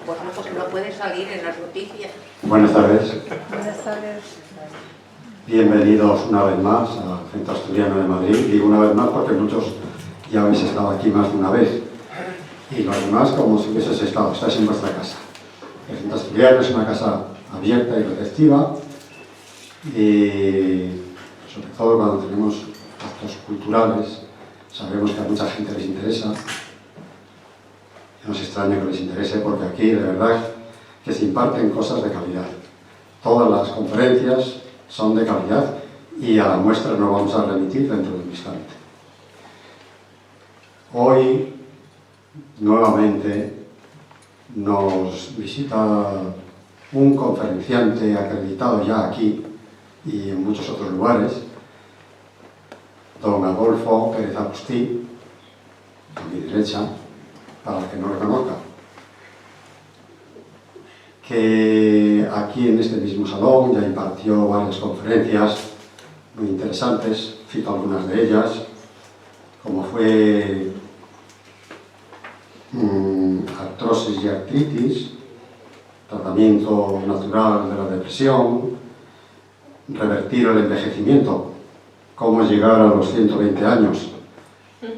bueno, pues no puede salir en las noticias. Buenas tardes. Buenas tardes. Bienvenidos una vez más al Centro Asturiano de Madrid. Digo una vez más porque muchos ya habéis estado aquí más de una vez. Y los demás, como si hubieses estado, estáis en vuestra casa. El Centro Asturiano es una casa abierta y receptiva. Y sobre todo cuando tenemos actos culturales, sabemos que a mucha gente les interesa. No es extraño que les interese porque aquí, de verdad, que se imparten cosas de calidad. Todas las conferencias son de calidad y a la muestra nos vamos a remitir dentro de un instante. Hoy, nuevamente, nos visita un conferenciante acreditado ya aquí y en muchos otros lugares, don Adolfo Pérez Agustí, a mi derecha, para el que no lo conozca, que aquí en este mismo salón ya impartió varias conferencias muy interesantes, cito algunas de ellas, como fue artrosis y artritis, tratamiento natural de la depresión, revertir el envejecimiento, cómo llegar a los 120 años.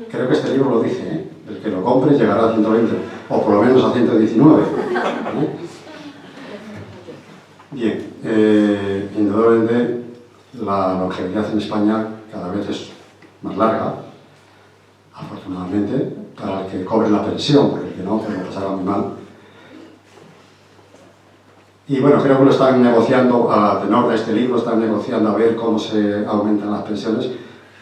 Creo que este libro lo dice, ¿eh? El que lo compre llegará a 120, o por lo menos a 119. Bien, indudablemente la longevidad en España cada vez es más larga, afortunadamente, para el que cobre la pensión, porque el que no, pues lo pasará muy mal. Y bueno, creo que lo están negociando, a tenor de este libro, están negociando a ver cómo se aumentan las pensiones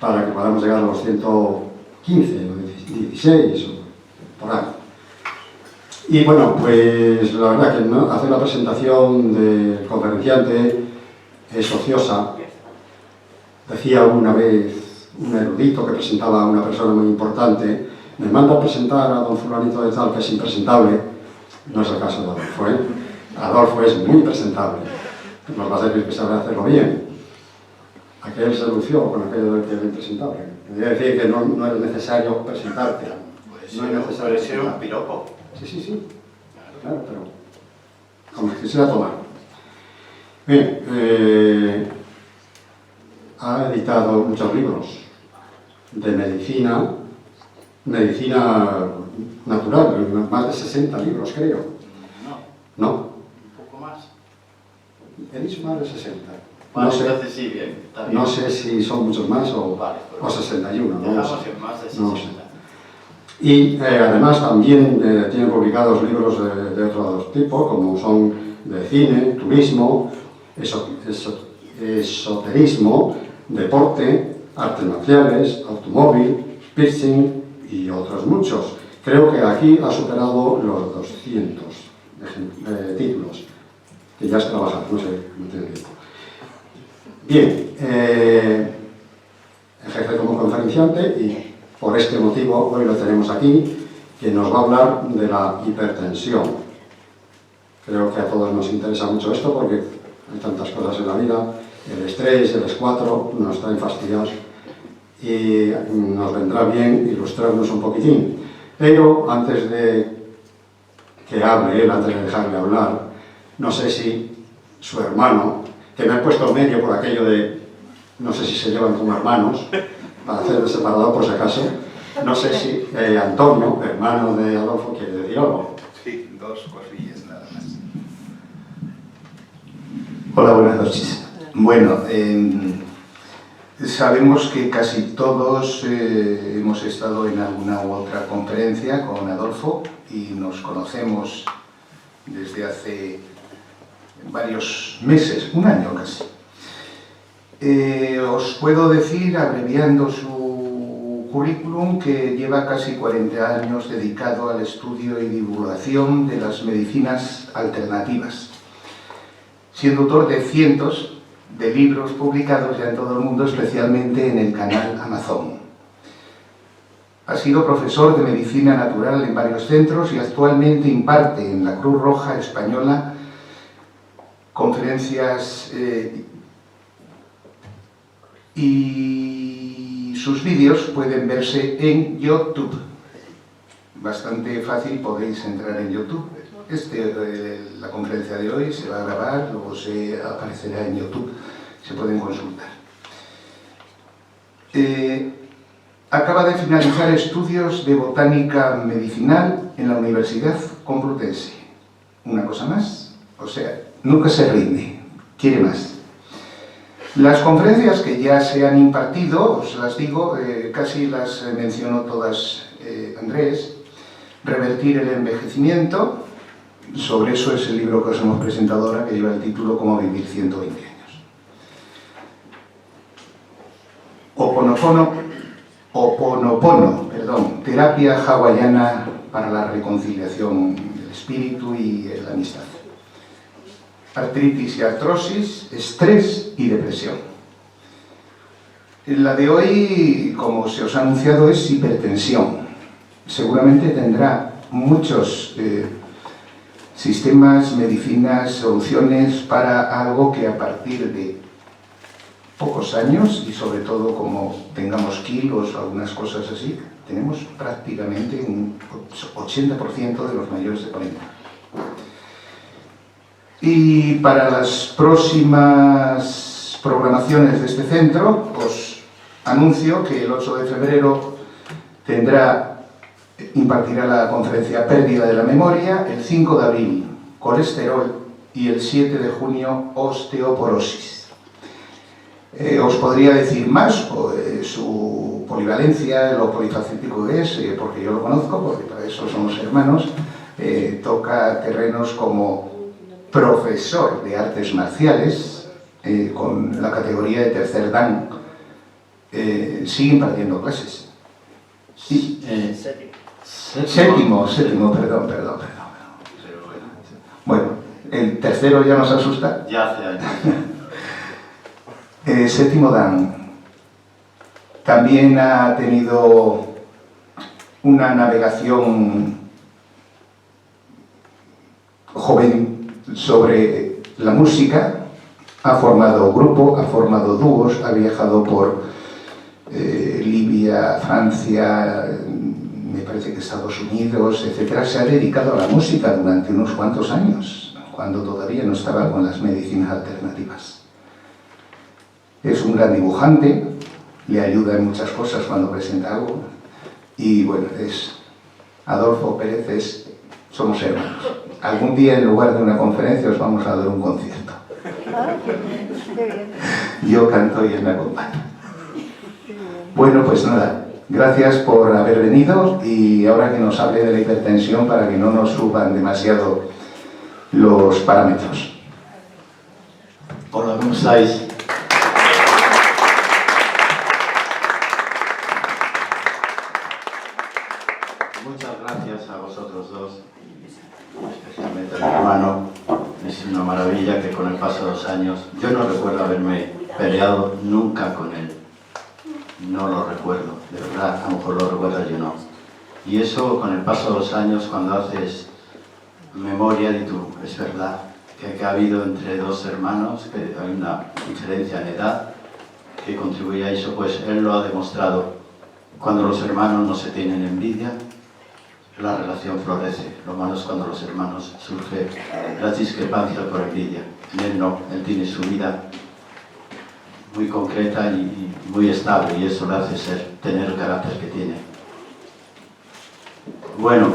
para que podamos llegar a los 115 o 16 o por ahí. Y bueno, pues la verdad que ¿no? Hacer la presentación del conferenciante es ociosa. Decía una vez un erudito que presentaba a una persona muy importante, me manda a presentar a don fulanito de tal que es impresentable. No es el caso de Adolfo, ¿eh? Adolfo es muy presentable. Nos va a decir que sabe hacerlo bien. Aquel se lució con aquello del que era impresentable. Quería decir que no era necesario presentarte. No es necesario ser un piropo. Sí. Claro, pero como quisiera tomar. Bien, ha editado muchos libros de medicina natural, más de 60 libros, creo. No. Un poco más. He dicho más de 60. Vale, No sé, entonces sí, bien. Está bien. no sé si son muchos más o, Vale, o 61. No lo dejamos sé. en más de 60. No lo sé. Y además también tiene publicados libros de otro tipo, como son de cine, turismo, esoterismo, deporte, artes marciales, automóvil, piercing y otros muchos. Creo que aquí ha superado los 200 títulos, que ya es trabajar, no sé, no tiene tiempo. Bien, ejerce como conferenciante y por este motivo hoy lo tenemos aquí, que nos va a hablar de la hipertensión. Creo que a todos nos interesa mucho esto porque hay tantas cosas en la vida, el estrés, el S4 nos traen fastidiados y nos vendrá bien ilustrarnos un poquitín. Pero antes de que hable él, antes de dejarle hablar, no sé si su hermano, que me ha puesto medio por aquello de, no sé si se llevan como hermanos, para hacer de separador por si acaso, no sé si Antonio, hermano de Adolfo, quiere decir algo. Sí, dos cosillas nada más. Hola, buenas noches. Bueno, sabemos que casi todos hemos estado en alguna u otra conferencia con Adolfo y nos conocemos desde hace varios meses, un año casi. Os puedo decir, abreviando su currículum, que lleva casi 40 años dedicado al estudio y divulgación de las medicinas alternativas, siendo autor de cientos de libros publicados ya en todo el mundo, especialmente en el canal Amazon. Ha sido profesor de medicina natural en varios centros y actualmente imparte en la Cruz Roja Española conferencias y sus vídeos pueden verse en YouTube. Bastante fácil, podéis entrar en YouTube La conferencia de hoy se va a grabar, luego aparecerá en YouTube, se pueden consultar. Acaba de finalizar estudios de botánica medicinal en la Universidad Complutense. Una cosa más, o sea, nunca se rinde, quiere más. Las conferencias que ya se han impartido, os las digo, casi las mencionó todas Andrés. Revertir el envejecimiento, sobre eso es el libro que os hemos presentado ahora, que lleva el título Cómo vivir 120 años. Oponopono, terapia hawaiana para la reconciliación del espíritu y la amistad. Artritis y artrosis, estrés y depresión. La de hoy, como se os ha anunciado, es hipertensión. Seguramente tendrá muchos sistemas, medicinas, soluciones para algo que a partir de pocos años, y sobre todo como tengamos kilos o algunas cosas así, tenemos prácticamente un 80% de los mayores de 40. Y para las próximas programaciones de este centro, os anuncio que el 8 de febrero impartirá la conferencia Pérdida de la Memoria, el 5 de abril Colesterol y el 7 de junio Osteoporosis. Os podría decir más su polivalencia, lo polifacético que es, porque yo lo conozco, porque para eso somos hermanos. Toca terrenos como profesor de artes marciales, con la categoría de tercer dan, sigue impartiendo clases. Sí. Séptimo, perdón. Bueno, el tercero ya nos asusta. Ya hace años. Séptimo dan. También ha tenido una navegación joven sobre la música, ha formado grupo, ha formado dúos, ha viajado por Libia, Francia, me parece que Estados Unidos, etc. Se ha dedicado a la música durante unos cuantos años, cuando todavía no estaba con las medicinas alternativas. Es un gran dibujante, le ayuda en muchas cosas cuando presenta algo, y bueno, Adolfo Pérez, somos hermanos. Algún día en lugar de una conferencia os vamos a dar un concierto. Yo canto y él me acompaña. Bueno, pues nada, gracias por haber venido, y ahora que nos hable de la hipertensión para que no nos suban demasiado los parámetros. Hola, ¿cómo estáis? Muchas gracias a vosotros dos, especialmente a mi hermano. Es una maravilla que con el paso de los años, yo no recuerdo haberme peleado nunca con él. No lo recuerdo, de verdad, a lo mejor lo recuerdas, yo no. Y eso con el paso de los años, cuando haces memoria de tú, es verdad, que ha habido entre dos hermanos, que hay una diferencia en edad que contribuye a eso, pues él lo ha demostrado. Cuando los hermanos no se tienen envidia, la relación florece. Lo malo es cuando los hermanos surge las discrepancias por envidia. Él no, él tiene su vida muy concreta y muy estable, y eso le hace tener el carácter que tiene. Bueno,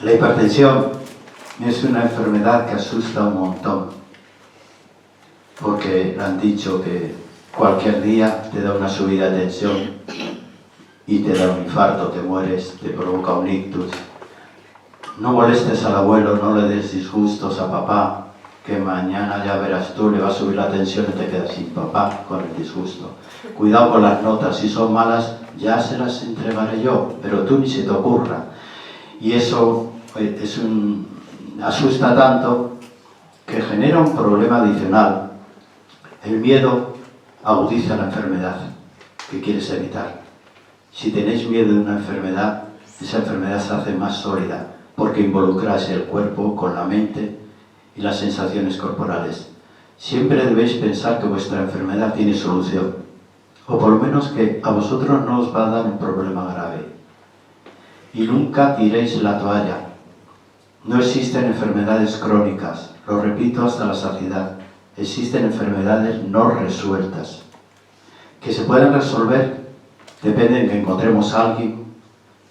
la hipertensión es una enfermedad que asusta un montón, porque han dicho que cualquier día te da una subida de tensión y te da un infarto, te mueres, te provoca un ictus. No molestes al abuelo, no le des disgustos a papá, que mañana ya verás tú, le va a subir la tensión y te quedas sin papá con el disgusto. Cuidado con las notas, si son malas ya se las entregaré yo, pero tú ni se te ocurra. Y eso asusta tanto que genera un problema adicional. El miedo agudiza la enfermedad que quieres evitar. Si tenéis miedo de una enfermedad, esa enfermedad se hace más sólida, porque involucráis el cuerpo con la mente y las sensaciones corporales. Siempre debéis pensar que vuestra enfermedad tiene solución, o por lo menos que a vosotros no os va a dar un problema grave. Y nunca tiréis la toalla. No existen enfermedades crónicas, lo repito hasta la saciedad. Existen enfermedades no resueltas. Que se pueden resolver depende de que encontremos a alguien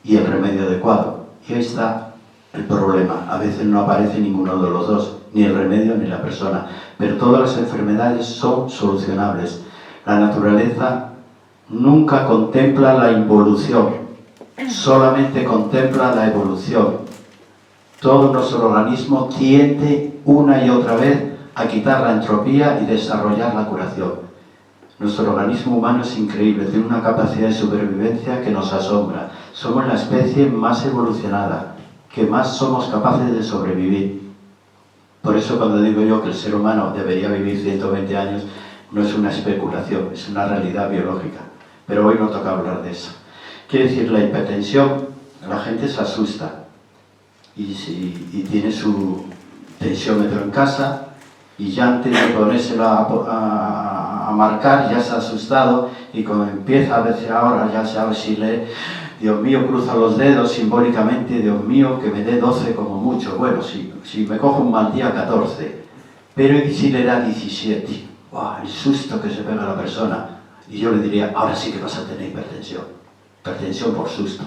y el remedio adecuado. Y ahí está el problema. A veces no aparece ninguno de los dos, ni el remedio ni la persona. Pero todas las enfermedades son solucionables. La naturaleza nunca contempla la involución, solamente contempla la evolución. Todo nuestro organismo tiende una y otra vez a quitar la entropía y desarrollar la curación. Nuestro organismo humano es increíble, tiene una capacidad de supervivencia que nos asombra. Somos la especie más evolucionada, que más somos capaces de sobrevivir. Por eso cuando digo yo que el ser humano debería vivir 120 años, no es una especulación, es una realidad biológica. Pero hoy no toca hablar de eso. Quiere decir, la hipertensión, la gente se asusta y tiene su tensiómetro en casa y ya antes de ponérselo a marcar ya se ha asustado y como empieza a veces ahora ya sabe si lee, Dios mío, cruza los dedos simbólicamente, Dios mío, que me dé 12 como mucho. Bueno, si me cojo un mal día, 14, pero ¿y si le da 17? ¡Wow! El susto que se pega a la persona. Y yo le diría, ahora sí que vas a tener hipertensión por susto.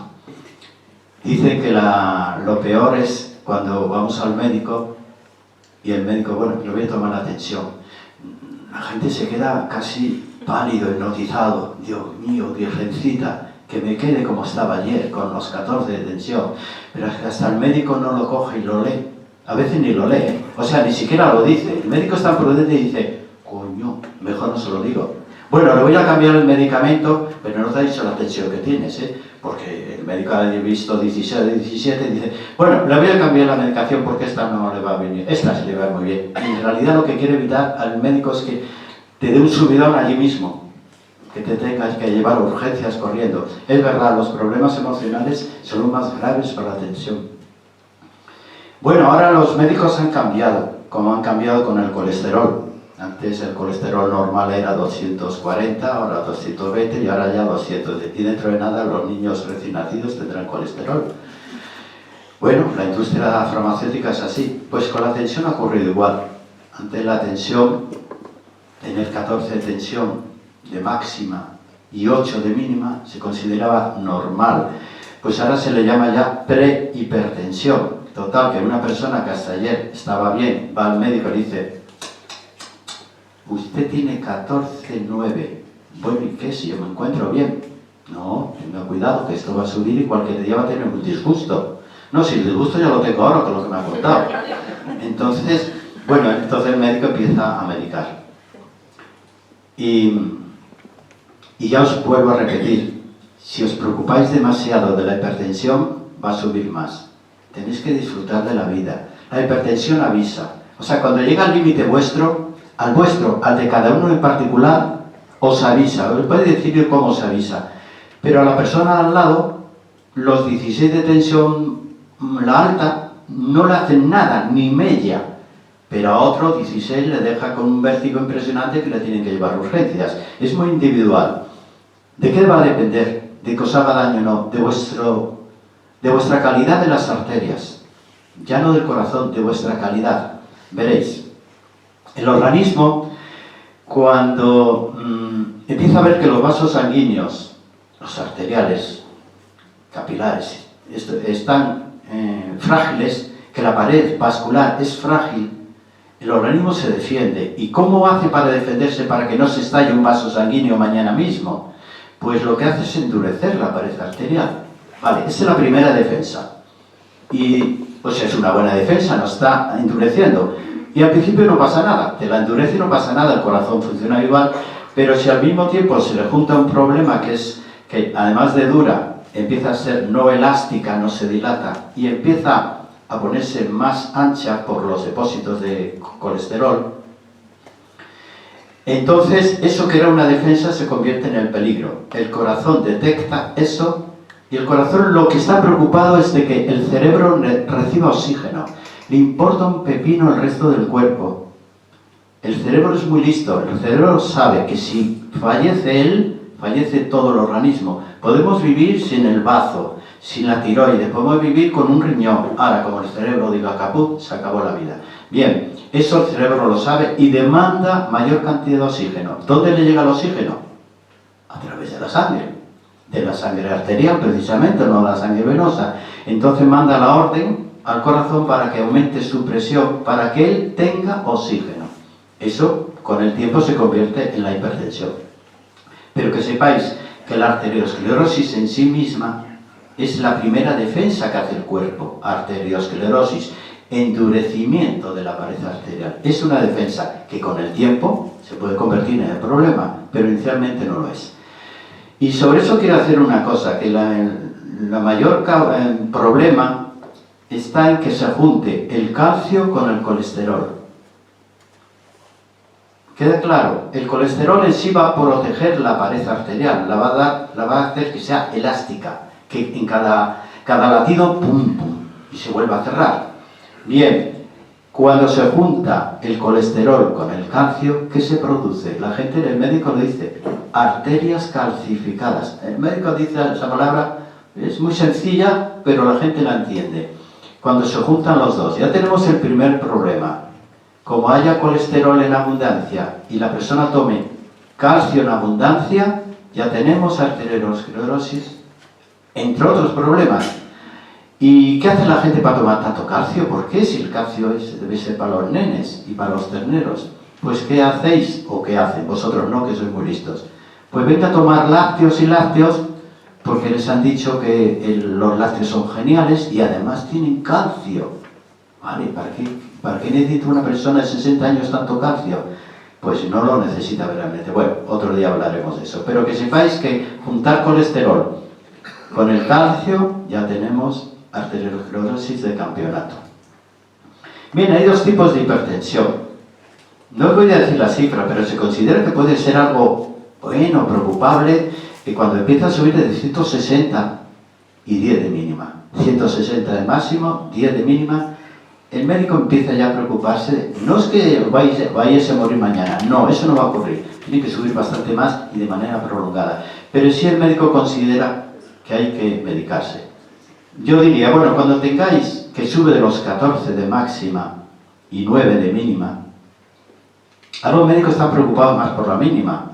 Dicen que lo peor es cuando vamos al médico y el médico, bueno, le voy a tomar la tensión. La gente se queda casi pálido, hipnotizado. Dios mío, virgencita, que me quede como estaba ayer, con los 14 de tensión. Pero es que hasta el médico no lo coge y lo lee. A veces ni lo lee, o sea, ni siquiera lo dice. El médico es tan prudente y dice, coño, mejor no se lo digo. Bueno, le voy a cambiar el medicamento, pero no te ha dicho la tensión que tienes, porque el médico ha visto 16, 17 y dice, bueno, le voy a cambiar la medicación porque esta no le va a venir, esta sí le va muy bien. Y en realidad lo que quiere evitar al médico es que te dé un subidón allí mismo, que te tengas que llevar urgencias corriendo. Es verdad, los problemas emocionales son los más graves para la tensión. Bueno, ahora los médicos han cambiado, como han cambiado con el colesterol. Antes el colesterol normal era 240, ahora 220 y ahora ya 200. Y dentro de nada los niños recién nacidos tendrán colesterol. Bueno, la industria farmacéutica es así. Pues con la tensión ha ocurrido igual. Antes la tensión, tener 14 de tensión de máxima y 8 de mínima, se consideraba normal. Pues ahora se le llama ya prehipertensión. Total, que una persona que hasta ayer estaba bien, va al médico y dice, usted tiene 14,9. Bueno, ¿y qué? Si yo me encuentro bien. No, tenga cuidado, que esto va a subir y cualquier día va a tener un disgusto. No, si el disgusto ya lo tengo ahora con lo que me ha contado. Entonces, bueno, entonces el médico empieza a medicar. Y ya os vuelvo a repetir, si os preocupáis demasiado de la hipertensión, va a subir más. Tenéis que disfrutar de la vida. La hipertensión avisa. O sea, cuando llega al límite vuestro, al de cada uno en particular, os avisa. Os puede decir cómo os avisa. Pero a la persona al lado, los 16 de tensión, la alta, no le hacen nada, ni mella. Pero a otro 16 le deja con un vértigo impresionante que le tienen que llevar urgencias. Es muy individual. ¿De qué va a depender? ¿De que os haga daño o no? De vuestra calidad de las arterias. Ya no del corazón, de vuestra calidad. Veréis. El organismo, cuando empieza a ver que los vasos sanguíneos, los arteriales, capilares, están frágiles, que la pared vascular es frágil, el organismo se defiende. ¿Y cómo hace para defenderse para que no se estalle un vaso sanguíneo mañana mismo? Pues lo que hace es endurecer la pared arterial. Vale, esa es la primera defensa. Y pues es una buena defensa, no está endureciendo. Y al principio no pasa nada, te la endurece y no pasa nada, el corazón funciona igual, pero si al mismo tiempo se le junta un problema que es que además de dura, empieza a ser no elástica, no se dilata, y empieza a ponerse más ancha por los depósitos de colesterol, entonces eso que era una defensa se convierte en el peligro. El corazón detecta eso y el corazón lo que está preocupado es de que el cerebro reciba oxígeno. Le importa un pepino el resto del cuerpo. El cerebro es muy listo. El cerebro sabe que si fallece él, fallece todo el organismo. Podemos vivir sin el bazo, sin la tiroides, podemos vivir con un riñón. Ahora, como el cerebro diga caput, se acabó la vida. Bien, eso el cerebro lo sabe y demanda mayor cantidad de oxígeno. ¿Dónde le llega el oxígeno? A través de la sangre arterial precisamente, no la sangre venosa. Entonces manda la orden al corazón para que aumente su presión, para que él tenga oxígeno. Eso con el tiempo se convierte en la hipertensión. Pero que sepáis que la arteriosclerosis en sí misma es la primera defensa que hace el cuerpo. Arteriosclerosis, endurecimiento de la pared arterial. Es una defensa que con el tiempo se puede convertir en el problema, pero inicialmente no lo es. Y sobre eso quiero hacer una cosa, que la mayor problema está en que se junte el calcio con el colesterol. ¿Queda claro? El colesterol en sí va a proteger la pared arterial, la va a hacer que sea elástica, que en cada latido, pum, pum, y se vuelva a cerrar. Bien, cuando se junta el colesterol con el calcio, ¿qué se produce? La gente, el médico le dice, arterias calcificadas. El médico dice esa palabra, es muy sencilla, pero la gente la entiende. Cuando se juntan los dos, ya tenemos el primer problema. Como haya colesterol en abundancia y la persona tome calcio en abundancia, ya tenemos arteriosclerosis, entre otros problemas. ¿Y qué hace la gente para tomar tanto calcio? ¿Por qué? Si el calcio debe ser para los nenes y para los terneros. Pues ¿qué hacéis? ¿O qué hacen? Vosotros no, que sois muy listos. Pues venga a tomar lácteos y lácteos, porque les han dicho que los lácteos son geniales y además tienen calcio. ¿Vale? ¿Para qué necesita una persona de 60 años tanto calcio? Pues no lo necesita realmente. Bueno, otro día hablaremos de eso. Pero que sepáis que juntar colesterol con el calcio ya tenemos arteriosclerosis de campeonato. Bien, hay dos tipos de hipertensión. No os voy a decir la cifra, pero se considera que puede ser algo bueno, preocupable, que cuando empieza a subir de 160 y 10 de mínima, 160 de máximo, 10 de mínima, el médico empieza ya a preocuparse. No es que vayáis a morir mañana, no, eso no va a ocurrir. Tiene que subir bastante más y de manera prolongada. Pero sí el médico considera que hay que medicarse. Yo diría, bueno, cuando tengáis que sube de los 14 de máxima y 9 de mínima, algunos médicos están preocupados más por la mínima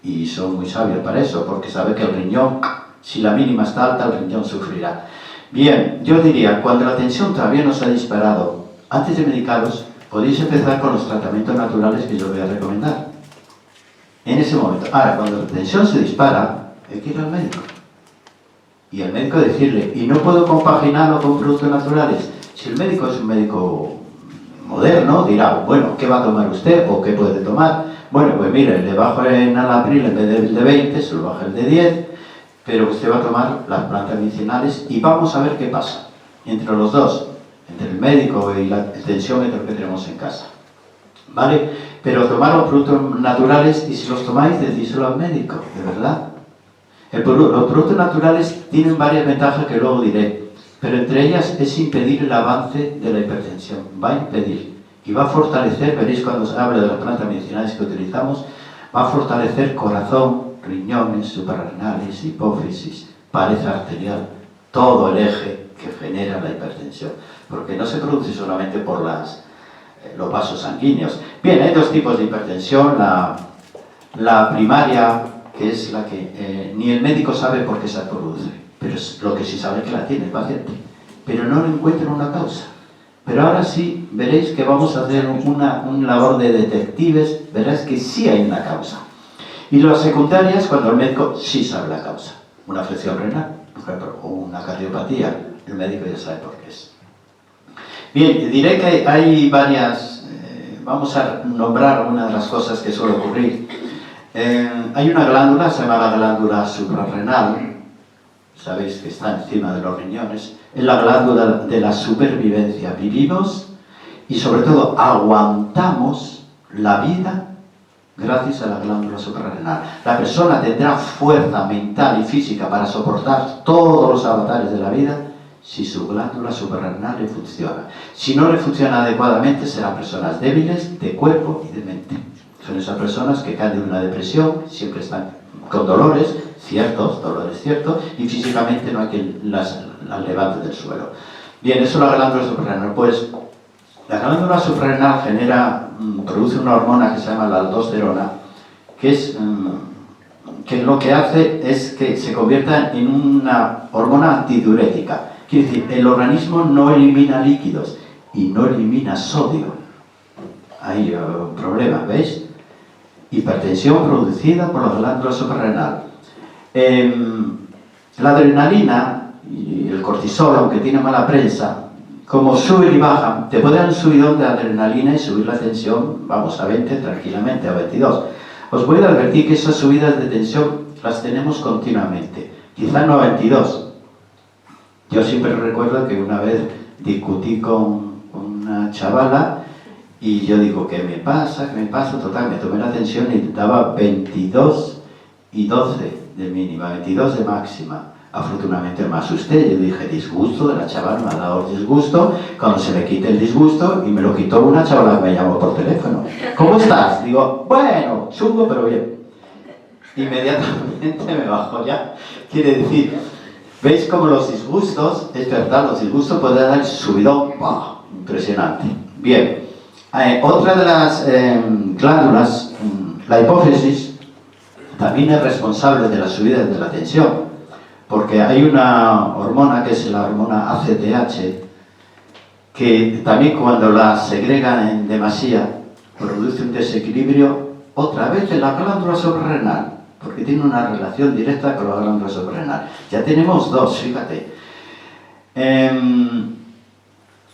y son muy sabios para eso, porque saben que el riñón, si la mínima está alta, el riñón sufrirá. Bien, yo diría, cuando la tensión todavía no se ha disparado, antes de medicaros, podéis empezar con los tratamientos naturales que yo voy a recomendar. En ese momento. Ahora, cuando la tensión se dispara, hay que ir al médico. Y el médico decirle, y no puedo compaginarlo con productos naturales. Si el médico es un médico moderno, dirá, bueno, ¿qué va a tomar usted o qué puede tomar? Bueno, pues mire, le bajo el enalapril en vez del de 20, se lo baja el de 10, pero usted va a tomar las plantas medicinales y vamos a ver qué pasa entre los dos, entre el médico y la tensiómetro que tenemos en casa. ¿Vale? Pero tomar los productos naturales, y si los tomáis, decíselo al médico, de verdad. Los productos naturales tienen varias ventajas que luego diré, pero entre ellas es impedir el avance de la hipertensión. Va a impedir y va a fortalecer, veréis cuando se habla de las plantas medicinales que utilizamos, va a fortalecer corazón, riñones, suprarrenales, hipófisis, pared arterial, todo el eje que genera la hipertensión, porque no se produce solamente por los vasos sanguíneos. Bien, hay dos tipos de hipertensión, la primaria, que es la que ni el médico sabe por qué se produce, pero es lo que sí sabe que la tiene el paciente, pero no le encuentran una causa. Pero ahora sí, veréis que vamos a hacer un labor de detectives, verás que sí hay una causa. Y las secundarias, cuando el médico sí sabe la causa. Una afección renal, por ejemplo, o una cardiopatía, el médico ya sabe por qué es. Bien, diré que hay varias, vamos a nombrar una de las cosas que suele ocurrir. Hay una glándula, se llama la glándula suprarrenal, sabéis que está encima de los riñones, es la glándula de la supervivencia. Vivimos y sobre todo aguantamos la vida gracias a la glándula suprarrenal. La persona tendrá fuerza mental y física para soportar todos los avatares de la vida si su glándula suprarrenal le funciona. Si no le funciona adecuadamente, serán personas débiles de cuerpo y de mente. Son esas personas que caen en una depresión, siempre están con dolores ciertos, y físicamente no hay que las levante del suelo. Bien, eso es la glándula suprarrenal. Pues la glándula suprarrenal produce una hormona que se llama la aldosterona, que lo que hace es que se convierta en una hormona antidiurética. Quiere decir, el organismo no elimina líquidos y no elimina sodio. Hay un problema, ¿veis? Hipertensión producida por la glándula suprarrenal. La adrenalina y el cortisol, aunque tiene mala prensa, como suben y bajan, te puede dar un subidón de adrenalina y subir la tensión, vamos, a 20 tranquilamente, a 22. Os voy a advertir que esas subidas de tensión las tenemos continuamente, quizá no a 22. Yo siempre recuerdo que una vez discutí con una chavala y yo digo, ¿qué me pasa? Total, me tomé la tensión y daba 22 y 12 de mínima, 22 de máxima. Afortunadamente me asusté, yo dije, disgusto de la chavala, me ha dado disgusto, cuando se me quite el disgusto, y me lo quitó una chavala que me llamó por teléfono. ¿Cómo estás? Digo, bueno, chungo pero bien. Inmediatamente me bajó ya. Quiere decir, ¿veis cómo los disgustos, es verdad, los disgustos pueden dar subidón? ¡Wow! Impresionante. Bien, otra de las glándulas, la hipófisis, también es responsable de las subidas de la tensión. Porque hay una hormona que es la hormona ACTH, que también cuando la segregan en demasía produce un desequilibrio otra vez en la glándula suprarrenal, porque tiene una relación directa con la glándula suprarrenal. Ya tenemos dos, fíjate.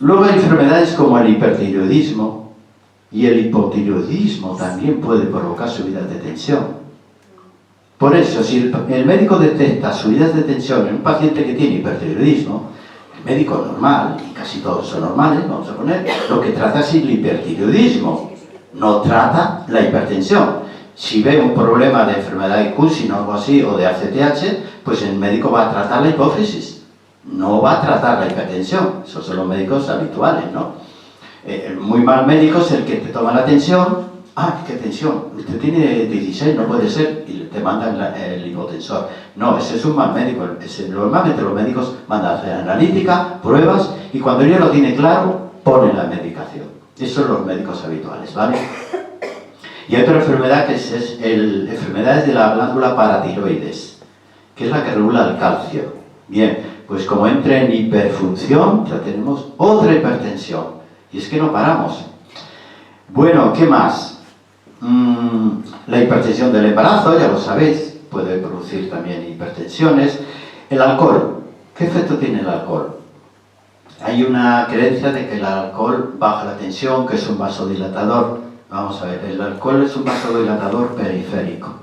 Luego hay enfermedades como el hipertiroidismo, y el hipotiroidismo también puede provocar subidas de tensión. Por eso, si el médico detecta subidas de tensión en un paciente que tiene hipertiroidismo, el médico normal, y casi todos son normales, vamos a poner, lo que trata es el hipertiroidismo, no trata la hipertensión. Si ve un problema de enfermedad de Cushing o algo así, o de ACTH, pues el médico va a tratar la hipófisis, no va a tratar la hipertensión. Esos son los médicos habituales, ¿no? El muy mal médico es el que te toma la tensión. Ah, qué tensión, usted tiene 16, no puede ser, y te mandan el hipotensor. No, ese es un mal médico. Normalmente los médicos mandan a hacer analítica, pruebas, y cuando ya lo tiene claro, ponen la medicación. Esos son los médicos habituales, ¿vale? Y hay otra enfermedad que es enfermedades de la glándula paratiroides, que es la que regula el calcio. Bien, pues como entra en hiperfunción, ya tenemos otra hipertensión. Y es que no paramos. Bueno, ¿qué más? La hipertensión del embarazo, ya lo sabéis, puede producir también hipertensiones. El alcohol, ¿qué efecto tiene el alcohol? Hay una creencia de que el alcohol baja la tensión, que es un vasodilatador. Vamos a ver, el alcohol es un vasodilatador periférico,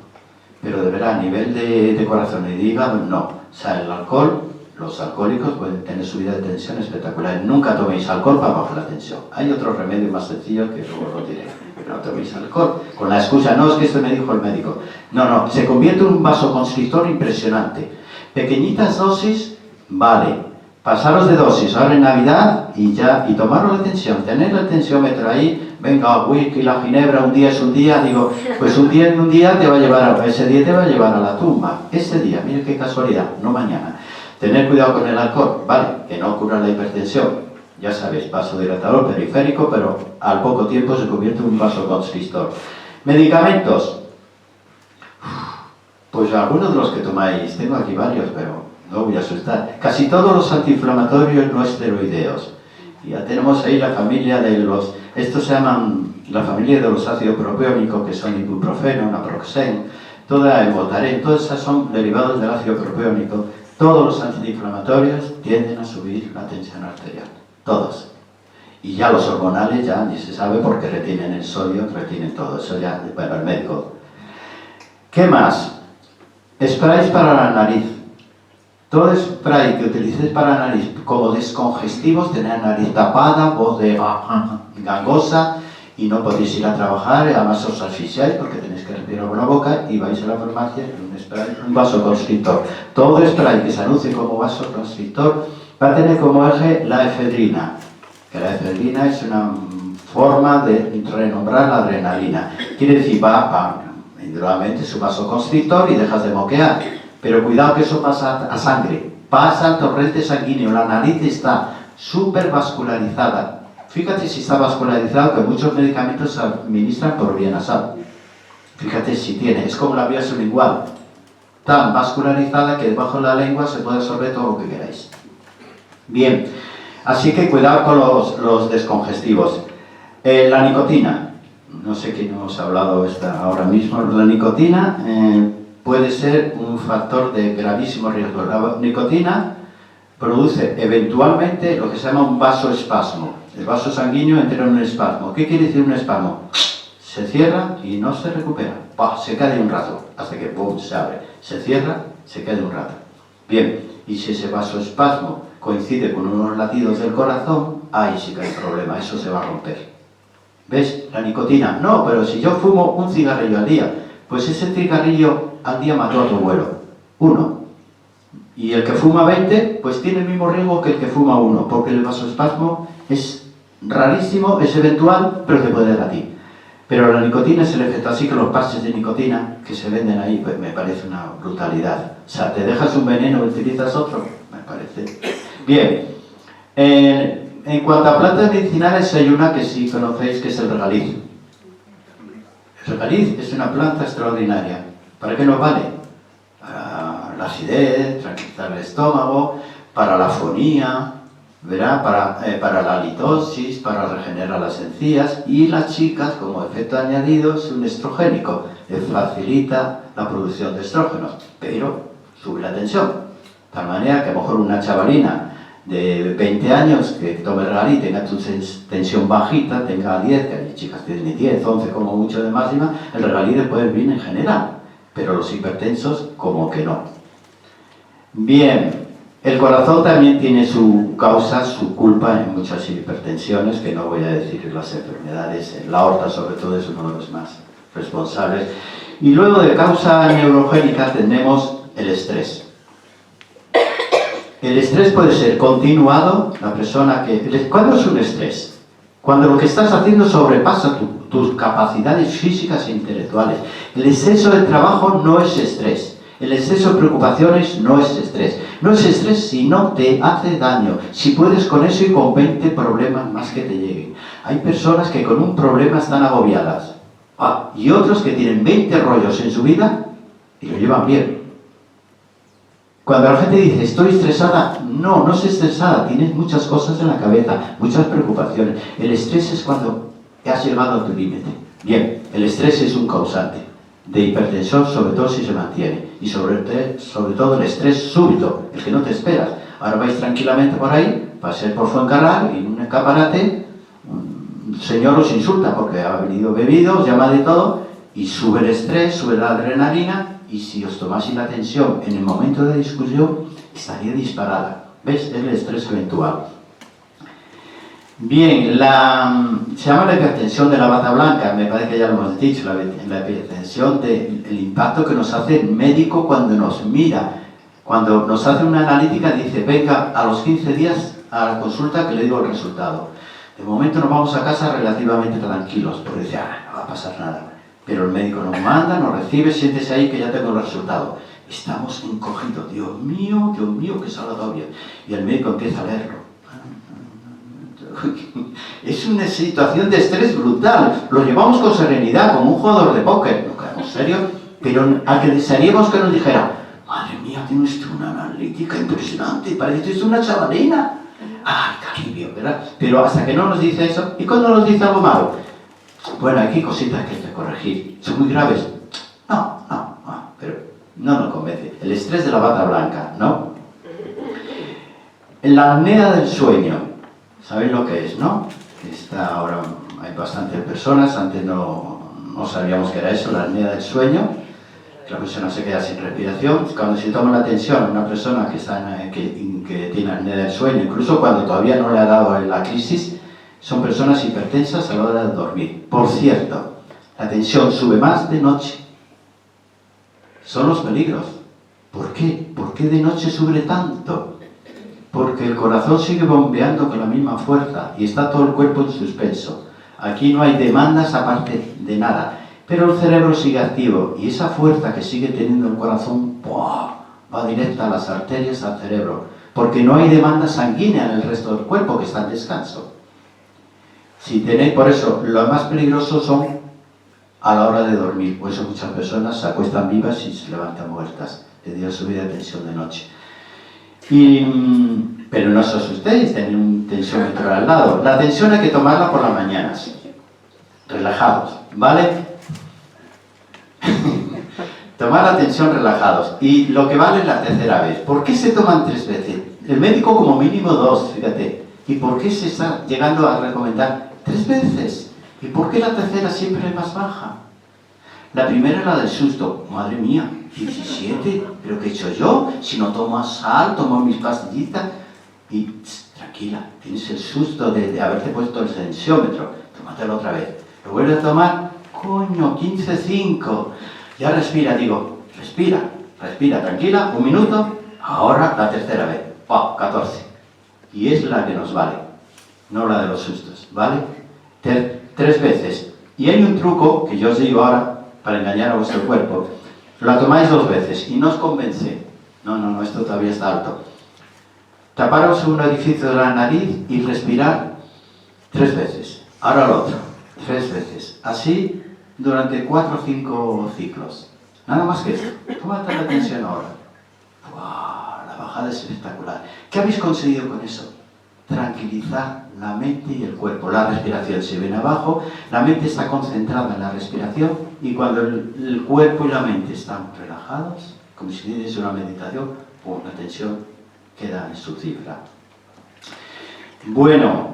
pero de verdad a nivel de corazón y de hígado no. O sea, el alcohol, los alcohólicos pueden tener subida de tensión espectacular. Nunca toméis alcohol para bajar la tensión. Hay otros remedios más sencillos que luego lo diré. No toméis alcohol. Con la excusa, no, es que esto me dijo el médico. No, se convierte en un vasoconstrictor impresionante. Pequeñitas dosis, vale. Pasaros de dosis ahora en Navidad y tomaros la tensión. Tener el tensiómetro ahí, venga, whisky, la ginebra, un día es un día. Digo, pues un día te va a llevar ese día te va a llevar a la tumba. Ese día, mire qué casualidad, no mañana. Tener cuidado con el alcohol, vale, que no cura la hipertensión. Ya sabéis, vasodilatador periférico, pero al poco tiempo se convierte en un vasoconstrictor. Medicamentos. Pues algunos de los que tomáis, tengo aquí varios, pero no voy a asustar. Casi todos los antiinflamatorios no esteroideos. Ya tenemos ahí la familia de los... Estos se llaman la familia de los ácidos propiónicos, que son ibuprofeno, naproxen, toda el Voltaren, todas esas son derivados del ácido propiónico. Todos los antiinflamatorios tienden a subir la tensión arterial. Todos. Y ya los hormonales ya ni se sabe porque retienen el sodio, retienen todo. Eso ya, bueno, el médico. ¿Qué más? Sprays para la nariz. Todo spray que utilicéis para la nariz como descongestivos, tener la nariz tapada, voz de gangosa y no podéis ir a trabajar, además os asfixiáis porque tenéis que respirar con la boca y vais a la farmacia y un spray, un vasoconstrictor. Todo spray que se anuncie como vasoconstrictor va a tener como eje la efedrina, que la efedrina es una forma de renombrar la adrenalina. Quiere decir, va a individualmente su vasoconstrictor y dejas de moquear. Pero cuidado que eso pasa a sangre, pasa al torrente sanguíneo, la nariz está súper vascularizada. Fíjate si está vascularizado, que muchos medicamentos se administran por vía nasal. Fíjate si tiene, es como la vía sublingual, tan vascularizada que debajo de la lengua se puede absorber todo lo que queráis. Bien, así que cuidado con los descongestivos. La nicotina, no sé quién nos ha hablado ahora mismo, la nicotina puede ser un factor de gravísimo riesgo. La nicotina produce eventualmente lo que se llama un vasoespasmo. El vaso sanguíneo entra en un espasmo. ¿Qué quiere decir un espasmo? Se cierra y no se recupera. ¡Pah! Se cae un rato, hasta que ¡pum! Se abre. Se cierra, se cae un rato. Bien, y si ese vasoespasmo coincide con unos latidos del corazón, ahí sí que hay problema, eso se va a romper. ¿Ves? La nicotina. No, pero si yo fumo un cigarrillo al día, pues ese cigarrillo al día mató a tu abuelo. 1. Y el que fuma 20, pues tiene el mismo riesgo que el que fuma 1, porque el vasoespasmo es rarísimo, es eventual, pero te puede dar a ti. Pero la nicotina es el efecto, así que los parches de nicotina que se venden ahí, pues me parece una brutalidad. O sea, te dejas un veneno y utilizas otro, me parece. Bien, en cuanto a plantas medicinales hay una que sí conocéis, que es el regaliz. El regaliz es una planta extraordinaria. ¿Para qué nos vale? Para la acidez, tranquilizar el estómago, para la afonía, ¿verdad? Para la halitosis, para regenerar las encías, y las chicas, como efecto añadido, es un estrogénico, le facilita la producción de estrógenos, pero sube la tensión. De tal manera que a lo mejor una chavalina de 20 años que tome regaliz tenga tu tensión bajita, tenga 10, que hay chicas que tienen 10, 11 como mucho de máxima, el regaliz le puede venir en general, pero los hipertensos como que no. Bien, el corazón también tiene su causa, su culpa en muchas hipertensiones, que no voy a decir las enfermedades, la aorta sobre todo es uno de los más responsables. Y luego de causa neurogénica tenemos el estrés. El estrés puede ser continuado, la persona que... ¿Cuándo es un estrés? Cuando lo que estás haciendo sobrepasa tus capacidades físicas e intelectuales. El exceso de trabajo no es estrés. El exceso de preocupaciones no es estrés. No es estrés si no te hace daño. Si puedes con eso y con 20 problemas más que te lleguen. Hay personas que con un problema están agobiadas. Y otros que tienen 20 rollos en su vida y lo llevan bien. Cuando la gente dice, estoy estresada, no es estresada, tienes muchas cosas en la cabeza, muchas preocupaciones. El estrés es cuando has llegado a tu límite. Bien, el estrés es un causante de hipertensión, sobre todo si se mantiene. Y sobre todo el estrés súbito, el que no te esperas. Ahora vais tranquilamente por ahí, pasáis por Fuencarral y en un escaparate, un señor os insulta porque ha venido bebido, os llama de todo, y sube el estrés, sube la adrenalina, y si os tomáis la tensión en el momento de discusión, estaría disparada. ¿Ves? Es el estrés eventual. Bien, se llama la hipertensión de la bata blanca, me parece que ya lo hemos dicho, la hipertensión del impacto que nos hace el médico cuando nos mira. Cuando nos hace una analítica dice, venga a los 15 días a la consulta que le digo el resultado. De momento nos vamos a casa relativamente tranquilos, porque dice, no va a pasar nada. Pero el médico nos manda, nos recibe, siéntese ahí que ya tengo el resultado. Estamos encogidos, Dios mío, que salga todo bien. Y el médico empieza a leerlo. Es una situación de estrés brutal. Lo llevamos con serenidad, como un jugador de póker. No quedamos serios, pero a que desearíamos que nos dijera, madre mía, tiene usted una analítica impresionante, parece usted una chavalina. ¡Ay, qué alivio!, ¿verdad? Pero hasta que no nos dice eso, ¿y cuando nos dice algo malo? Bueno, aquí hay cositas que hay que corregir. ¿Son muy graves? No, pero no nos convence. El estrés de la bata blanca, ¿no? La apnea del sueño. ¿Sabéis lo que es, no? Ahora hay bastantes personas, antes no sabíamos que era eso, la apnea del sueño. La persona se queda sin respiración. Cuando se toma la tensión a una persona que tiene apnea del sueño, incluso cuando todavía no le ha dado la crisis, son personas hipertensas a la hora de dormir. Por cierto, la tensión sube más de noche. Son los peligros. ¿Por qué? ¿Por qué de noche sube tanto? Porque el corazón sigue bombeando con la misma fuerza y está todo el cuerpo en suspenso. Aquí no hay demandas aparte de nada. Pero el cerebro sigue activo y esa fuerza que sigue teniendo el corazón ¡buah!, va directa a las arterias, al cerebro, porque no hay demanda sanguínea en el resto del cuerpo que está en descanso. Si tenéis, por eso, lo más peligroso son a la hora de dormir, por eso muchas personas se acuestan vivas y se levantan muertas, debido a subida de tensión de noche. Pero no os asustéis, tenéis un tensiómetro al lado. La tensión hay que tomarla por las mañanas, relajados, ¿vale? Tomar la tensión relajados. Y lo que vale es la tercera vez. ¿Por qué se toman 3 veces? El médico como mínimo 2, fíjate. ¿Y por qué se está llegando a recomendar 3 veces? ¿Y por qué la tercera siempre es más baja? La primera es la del susto. Madre mía, 17, ¿pero qué he hecho yo? Si no tomo sal, tomo mis pastillitas. Y tranquila, tienes el susto de haberte puesto el tensiómetro. Tómatelo otra vez. Lo vuelves a tomar, coño, 15,5. Ya respira, digo, respira, tranquila, 1 minuto. Ahora la tercera vez, 14. Y es la que nos vale, no la de los sustos, ¿vale? 3 veces. Y hay un truco que yo os digo ahora para engañar a vuestro cuerpo. La tomáis 2 veces y no os convence. No, esto todavía está alto. Taparos un orificio de la nariz y respirar 3 veces. Ahora lo otro, 3 veces. Así durante 4 o 5 ciclos. Nada más que esto. Tómate la tensión ahora. ¡Wow! La bajada es espectacular. ¿Qué habéis conseguido con eso? Tranquilizar la mente y el cuerpo. La respiración se viene abajo, la mente está concentrada en la respiración y cuando el cuerpo y la mente están relajados, como si hicierais una meditación, la tensión queda en su cifra. Bueno,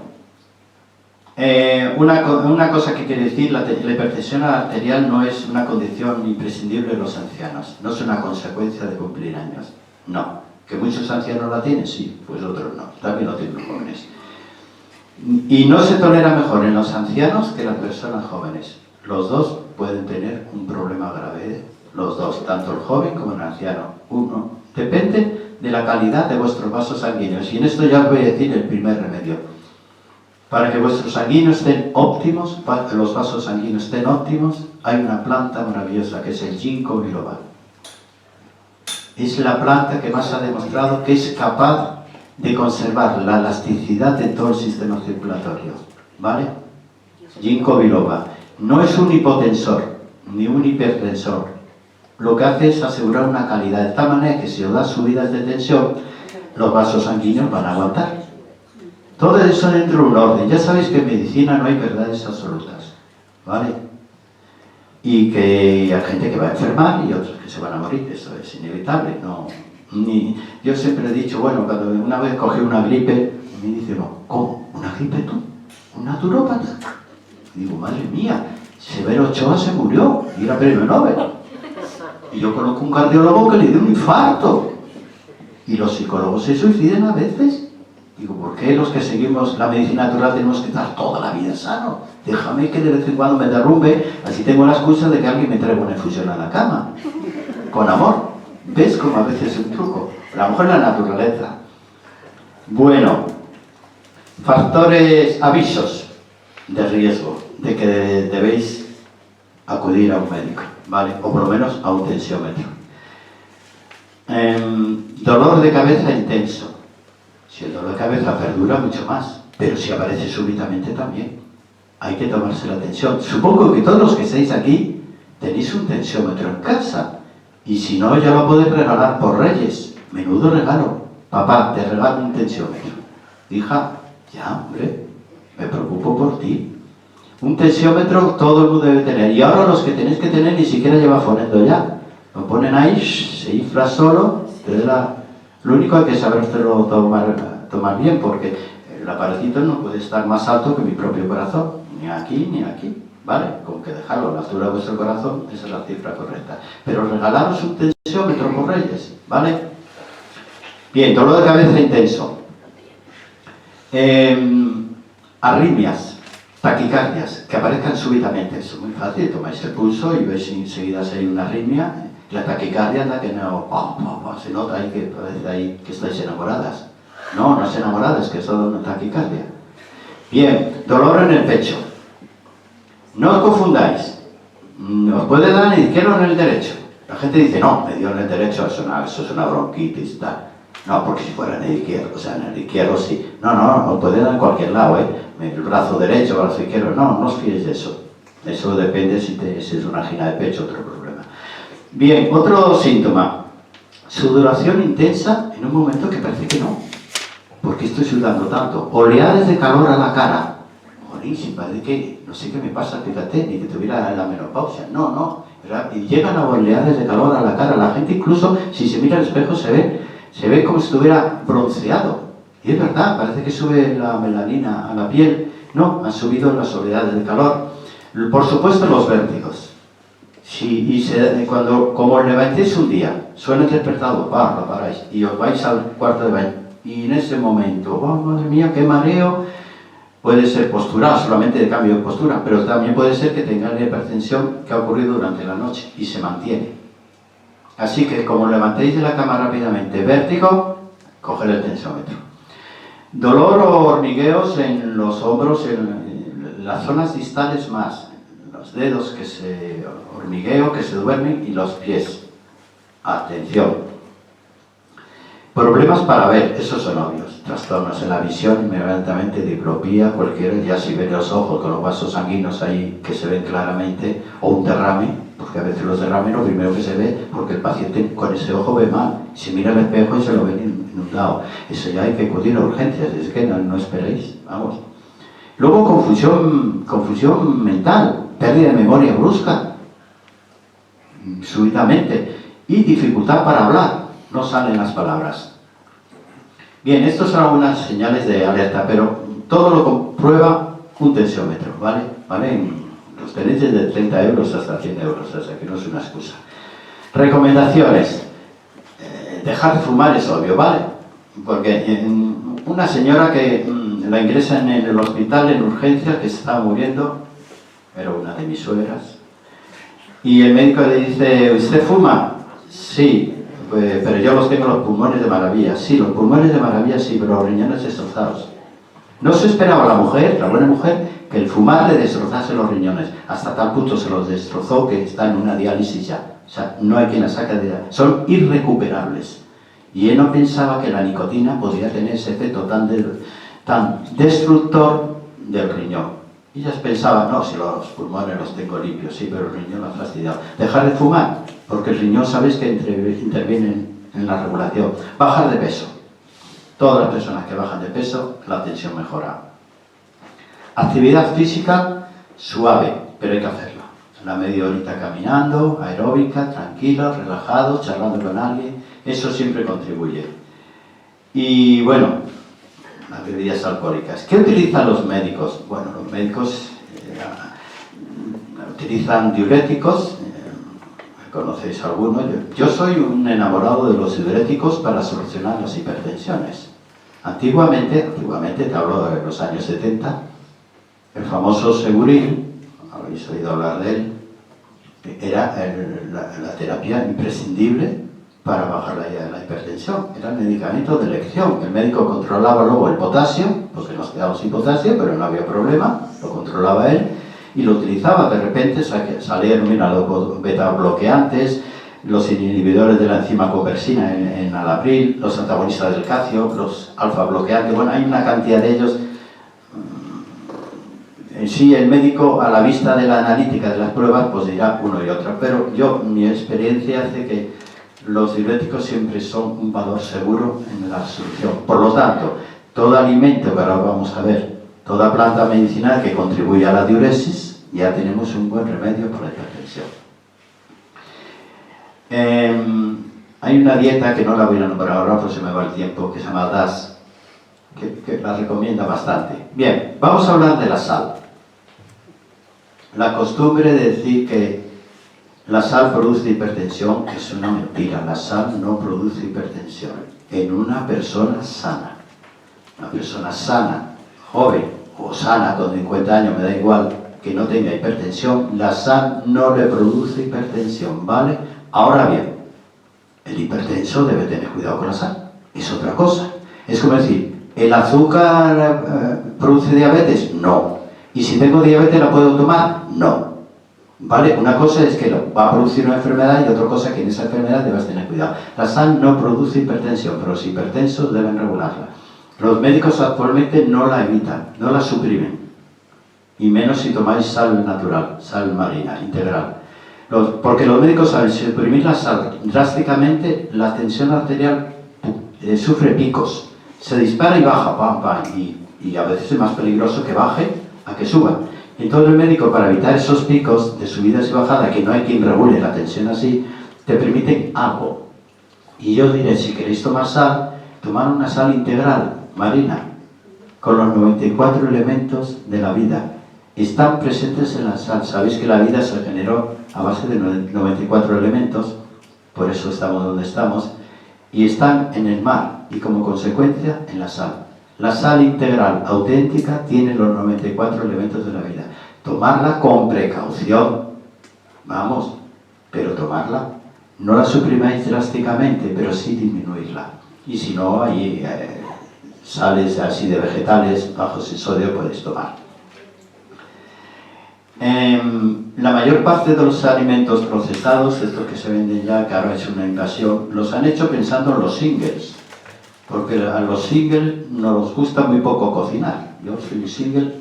una cosa que quiere decir, la hipertensión arterial no es una condición imprescindible en los ancianos, no es una consecuencia de cumplir años, no. ¿Que muchos ancianos la tienen? Sí, pues otros no, también lo tienen los jóvenes. Y no se tolera mejor en los ancianos que en las personas jóvenes. Los dos pueden tener un problema grave, los dos, tanto el joven como el anciano. Uno, depende de la calidad de vuestros vasos sanguíneos. Y en esto ya os voy a decir el primer remedio. Para que vuestros sanguíneos estén óptimos, para que los vasos sanguíneos estén óptimos, hay una planta maravillosa que es el ginkgo biloba. Es la planta que más ha demostrado que es capaz de conservar la elasticidad de todo el sistema circulatorio, ¿vale? Ginkgo biloba. No es un hipotensor, ni un hipertensor. Lo que hace es asegurar una calidad de tal manera que si os da subidas de tensión, los vasos sanguíneos van a aguantar. Todo eso dentro de un orden. Ya sabéis que en medicina no hay verdades absolutas, ¿vale? Y que hay gente que va a enfermar y otros que se van a morir, eso es inevitable. Yo siempre he dicho, bueno, cuando una vez cogí una gripe, me dice, no, ¿cómo? ¿Una gripe tú? ¿Un naturópata? Y digo, madre mía, Severo Ochoa se murió y era premio Nobel. Y yo conozco un cardiólogo que le dio un infarto. Y los psicólogos se suicidan a veces. Digo, ¿por qué los que seguimos la medicina natural tenemos que estar toda la vida sano? Déjame que de vez en cuando me derrumbe, así tengo la excusa de que alguien me traiga una infusión a la cama. Con amor. ¿Ves cómo a veces es un truco? A lo mejor la naturaleza. Bueno, factores, avisos de riesgo de que debéis acudir a un médico, ¿vale? O por lo menos a un tensiómetro. Dolor de cabeza intenso. Si el dolor de cabeza perdura, mucho más. Pero si aparece súbitamente también, hay que tomarse la tensión. Supongo que todos los que estáis aquí tenéis un tensiómetro en casa. Y si no, ya lo podéis regalar por Reyes. Menudo regalo. Papá, te regalo un tensiómetro. Hija, ya, hombre, me preocupo por ti. Un tensiómetro todo el mundo debe tener. Y ahora los que tenéis que tener ni siquiera lleva fonendo ya. Lo ponen ahí, se infla solo. Lo único hay que sabérselo tomar bien, porque el aparatito no puede estar más alto que mi propio corazón. Ni aquí, ni aquí. ¿Vale? Con que dejarlo a la altura de vuestro corazón, esa es la cifra correcta. Pero regalaros un tensiómetro por Reyes, ¿vale? Bien, dolor de cabeza intenso. Arritmias, taquicardias, que aparezcan súbitamente. Es muy fácil, tomáis el pulso y veis enseguida si hay una arritmia. La taquicardia es la que no... se nota ahí que parece ahí que estáis enamoradas. No, no es enamorada, es que es solo una taquicardia. Bien, dolor en el pecho. No os confundáis. ¿Nos puede dar en el izquierdo o en el derecho? La gente dice, no, me dio en el derecho, eso es una bronquitis y tal. No, porque si fuera en el izquierdo, o sea, en el izquierdo sí. No, nos puede dar en cualquier lado, ¿eh? El brazo derecho, el brazo izquierdo, no os fíes de eso. Eso depende si es una angina de pecho, otro problema. Bien, otro síntoma. Sudoración intensa en un momento que parece que no. ¿Por qué estoy sudando tanto? Oleadas de calor a la cara. Joder, parece que no sé qué me pasa, fíjate, ni que tuviera la menopausia. No. Y llegan a oleadas de calor a la cara. La gente incluso, si se mira al espejo, se ve como si estuviera bronceado. Y es verdad, parece que sube la melanina a la piel. No, han subido las oleadas de calor. Por supuesto, los vértigos. Cuando, como os levantéis un día, suena el despertador, lo paráis, y os vais al cuarto de baño, y en ese momento, oh madre mía, qué mareo, puede ser postural, solamente de cambio de postura, pero también puede ser que tengáis la hipertensión que ha ocurrido durante la noche y se mantiene. Así que, como levantéis de la cama rápidamente, vértigo, coger el tensiómetro. Dolor o hormigueos en los hombros, en las zonas distales más, los dedos que se hormigueo, que se duermen, y los pies. Atención. Problemas para ver, esos son obvios. Trastornos en la visión, inmediatamente diplopía, cualquiera, ya si ven los ojos con los vasos sanguíneos ahí que se ven claramente, o un derrame, porque a veces los derrames lo primero que se ve, porque el paciente con ese ojo ve mal, si mira al espejo y se lo ve inundado. Eso ya hay que acudir a urgencias, es que no esperéis, vamos. Luego confusión mental, pérdida de memoria brusca, súbitamente, y dificultad para hablar, no salen las palabras. Bien, estas son algunas señales de alerta, pero todo lo comprueba un tensiómetro, ¿vale? Los tenéis desde 30 euros hasta 100 euros, o sea que no es una excusa. Recomendaciones. Dejar de fumar es obvio, ¿vale? Porque una señora que la ingresan en el hospital en urgencias, que se estaba muriendo, era una de mis suegras, y el médico le dice, ¿usted fuma? Sí, pero yo los tengo los pulmones de maravilla. Sí, los pulmones de maravilla sí, pero los riñones destrozados. No se esperaba la mujer, la buena mujer, que el fumar le destrozase los riñones. Hasta tal punto se los destrozó que está en una diálisis ya. O sea, no hay quien la saque de diálisis. Son irrecuperables. Y él no pensaba que la nicotina podría tener ese efecto tan destructor del riñón. Y ellas pensaban, no, si los pulmones los tengo limpios, sí, pero el riñón lo ha fastidiado. Dejar de fumar, porque el riñón sabéis que interviene en la regulación. Bajar de peso. Todas las personas que bajan de peso, la tensión mejora. Actividad física suave, pero hay que hacerla. Una media horita caminando, aeróbica, tranquilo, relajado, charlando con alguien, eso siempre contribuye. Y bueno, las bebidas alcohólicas. ¿Qué utilizan los médicos? Bueno, los médicos utilizan diuréticos, conocéis algunos. Yo soy un enamorado de los diuréticos para solucionar las hipertensiones. Antiguamente, te hablo de los años 70, el famoso Seguril, habéis oído hablar de él, era la terapia imprescindible para bajar la hipertensión. Era el medicamento de elección. El médico controlaba luego el potasio, porque nos quedamos sin potasio, pero no había problema, lo controlaba él, y lo utilizaba. De repente salieron los beta bloqueantes, los inhibidores de la enzima conversina en alapril, los antagonistas del calcio, los alfa bloqueantes. Bueno, hay una cantidad de ellos. En sí, el médico, a la vista de la analítica de las pruebas, pues dirá uno y otro, pero mi experiencia hace que los diuréticos siempre son un valor seguro en la solución. Por lo tanto, todo alimento, que ahora vamos a ver, toda planta medicinal que contribuye a la diuresis, ya tenemos un buen remedio para la hipertensión. Hay una dieta que no la voy a nombrar ahora, pues se me va el tiempo, que se llama DAS, que la recomienda bastante. Bien, vamos a hablar de la sal. La costumbre de decir que la sal produce hipertensión es una mentira. La sal no produce hipertensión en una persona sana. Una persona sana, joven o sana con 50 años, me da igual, que no tenga hipertensión, la sal no le produce hipertensión, ¿vale? Ahora bien, el hipertenso debe tener cuidado con la sal. Es otra cosa. Es como decir, ¿el azúcar produce diabetes? No. ¿Y si tengo diabetes la puedo tomar? No. ¿Vale? Una cosa es que va a producir una enfermedad y otra cosa que en esa enfermedad debes tener cuidado. La sal no produce hipertensión, pero los hipertensos deben regularla. Los médicos actualmente no la evitan, no la suprimen. Y menos si tomáis sal natural, sal marina, integral. Porque los médicos saben, si suprimir la sal drásticamente, la tensión arterial sufre picos. Se dispara y baja, pam, pam, y a veces es más peligroso que baje a que suba. Entonces el médico, para evitar esos picos de subidas y bajadas, que no hay quien regule la tensión así, te permiten algo. Y yo diré, si queréis tomar sal, tomar una sal integral, marina, con los 94 elementos de la vida. Están presentes en la sal. Sabéis que la vida se generó a base de 94 elementos, por eso estamos donde estamos, y están en el mar, y como consecuencia en la sal. La sal integral auténtica tiene los 94 elementos de la vida. Tomarla con precaución, vamos, pero tomarla. No la suprimáis drásticamente, pero sí disminuirla. Y si no, hay sales así de vegetales bajos en sodio podéis tomar. La mayor parte de los alimentos procesados, estos que se venden ya, que ahora es una invasión, los han hecho pensando en los singles. Porque a los singles nos gusta muy poco cocinar. Yo soy un single,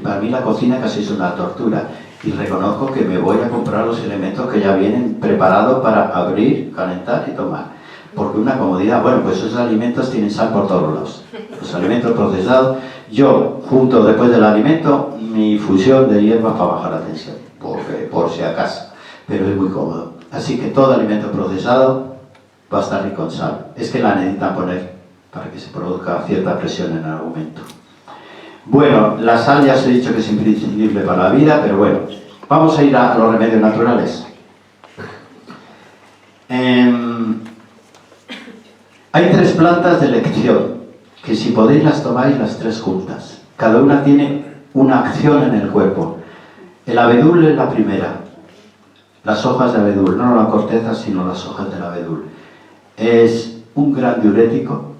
para mí la cocina casi es una tortura. Y reconozco que me voy a comprar los elementos que ya vienen preparados para abrir, calentar y tomar. Porque una comodidad, bueno, pues esos alimentos tienen sal por todos lados. Los alimentos procesados, yo junto después del alimento, mi infusión de hierbas para bajar la tensión, por si acaso. Pero es muy cómodo. Así que todo alimento procesado va a estar rico en sal. Es que la necesitan poner para que se produzca cierta presión en el aumento. Bueno, la sal ya os he dicho que es imprescindible para la vida, pero bueno, vamos a ir a los remedios naturales. Hay 3 plantas de elección, que si podéis las tomáis las 3 juntas. Cada una tiene una acción en el cuerpo. El abedul es la primera, las hojas de abedul, no la corteza, sino las hojas del abedul. Es un gran diurético,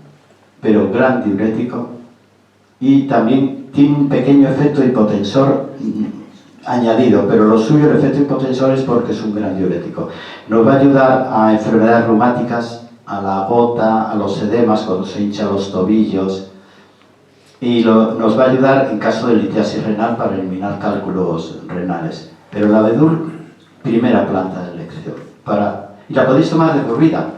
pero gran diurético, y también tiene un pequeño efecto hipotensor añadido, pero lo suyo, el efecto hipotensor, es porque es un gran diurético. Nos va a ayudar a enfermedades reumáticas, a la gota, a los edemas cuando se hinchan los tobillos, y nos va a ayudar en caso de litiasis renal para eliminar cálculos renales. Pero el abedul, primera planta de elección, y la podéis tomar de por vida.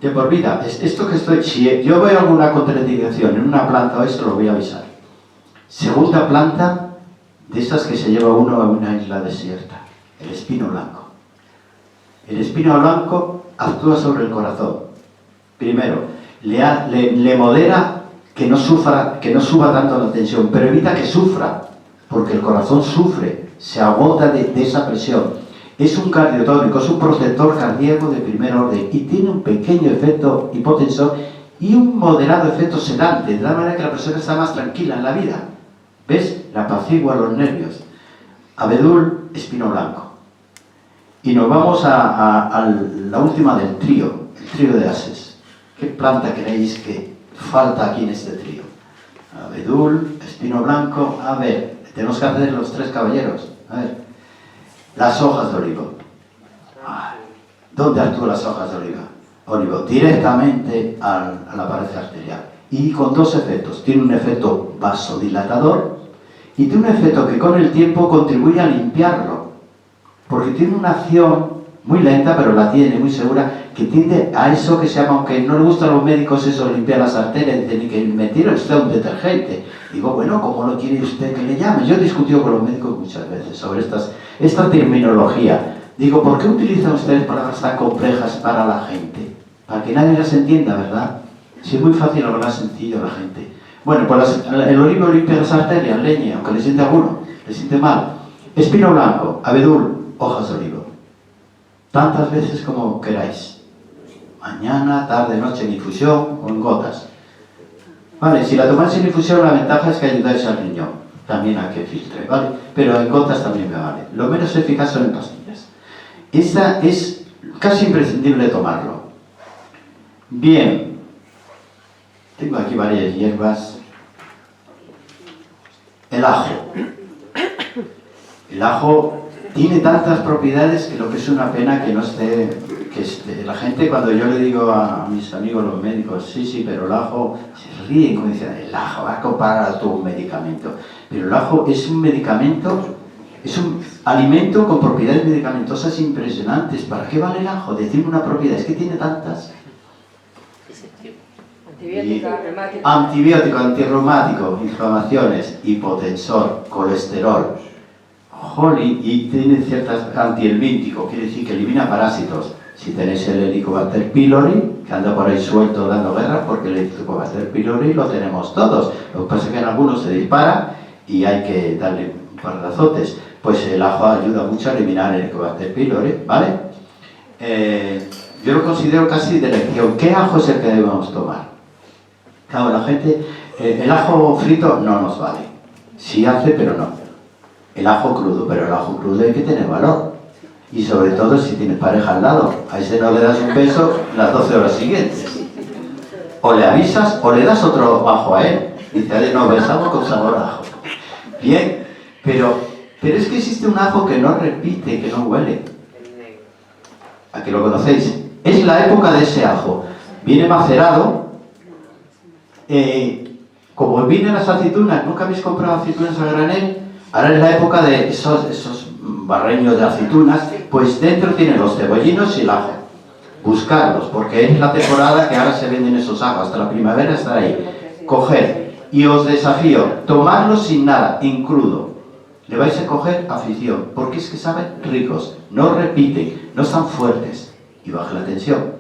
De por vida. Esto que estoy, si yo veo alguna contraindicación en una planta o esto, lo voy a avisar. Segunda planta, de esas que se lleva uno a una isla desierta, el espino blanco. El espino blanco actúa sobre el corazón. Primero, le modera que no suba tanto la tensión, pero evita que sufra, porque el corazón sufre, se agota de esa presión. Es un cardiotónico, es un protector cardíaco de primer orden y tiene un pequeño efecto hipotensor y un moderado efecto sedante, de tal manera que la persona está más tranquila en la vida. ¿Ves? La apacigua los nervios. Abedul, espino blanco. Y nos vamos a la última del trío, el trío de ases. ¿Qué planta creéis que falta aquí en este trío? Abedul, espino blanco. A ver, tenemos que hacer los 3 caballeros. A ver. Las hojas de olivo. ¿Dónde actúan las hojas de olivo? Directamente a la pared arterial. Y con 2 efectos. Tiene un efecto vasodilatador y tiene un efecto que con el tiempo contribuye a limpiarlo. Porque tiene una acción muy lenta, pero la tiene, muy segura, que tiende a eso que se llama, aunque no le gusta a los médicos eso, limpiar las arterias, ni que me tire usted un detergente. Digo, bueno, ¿cómo lo quiere usted que le llame? Yo he discutido con los médicos muchas veces sobre esta terminología. Digo, ¿por qué utilizan ustedes palabras tan complejas para la gente? Para que nadie las entienda, ¿verdad? Si es muy fácil hablar sencillo a la gente. Bueno, pues el olivo limpia las arterias, leña, aunque le siente a alguno, le siente mal. Espino blanco, abedul, hojas de olivo. Tantas veces como queráis. Mañana, tarde, noche, en infusión o en gotas. Vale, si la tomáis en infusión, la ventaja es que ayudáis al riñón. También a que filtre, ¿vale? Pero en gotas también me vale. Lo menos eficaz son en pastillas. Esta es casi imprescindible tomarlo. Bien. Tengo aquí varias hierbas. El ajo. El ajo tiene tantas propiedades que lo que es una pena que no esté, la gente, cuando yo le digo a mis amigos los médicos, sí, pero el ajo, se ríen como dicen, el ajo, va a comparar a tu medicamento. Pero el ajo es un medicamento, es un alimento con propiedades medicamentosas impresionantes. ¿Para qué vale el ajo? Decirme una propiedad, es que tiene tantas. Antibiótico, antirreumático, inflamaciones, hipotensor, colesterol, jolín, y tiene ciertas antihelmíntico, quiere decir que elimina parásitos. Si tenéis el Helicobacter pylori, que anda por ahí suelto dando guerra, porque el Helicobacter pylori lo tenemos todos. Lo que pasa es que en algunos se dispara y hay que darle un par de azotes. Pues el ajo ayuda mucho a eliminar el Helicobacter pylori, ¿vale? Yo lo considero casi de elección. ¿Qué ajo es el que debemos tomar? Claro, la gente, el ajo frito no nos vale. Sí hace, pero no. El ajo crudo, pero el ajo crudo hay que tener valor. Y sobre todo si tienes pareja al lado. A ese no le das un beso las 12 horas siguientes. O le avisas o le das otro ajo a él. Dice, no, besamos con sabor a ajo. Bien, pero es que existe un ajo que no repite, que no huele. ¿A que lo conocéis? Es la época de ese ajo. Viene macerado. Como vienen las aceitunas, ¿nunca habéis comprado aceitunas a granel? Ahora es la época de esos barreños de aceitunas, pues dentro tienen los cebollinos y el ajo. Buscarlos, porque es la temporada que ahora se venden esos ajos, hasta la primavera está ahí. Coger, y os desafío, tomarlos sin nada, en crudo. Le vais a coger afición, porque es que saben ricos, no repiten, no están fuertes, y baja la tensión.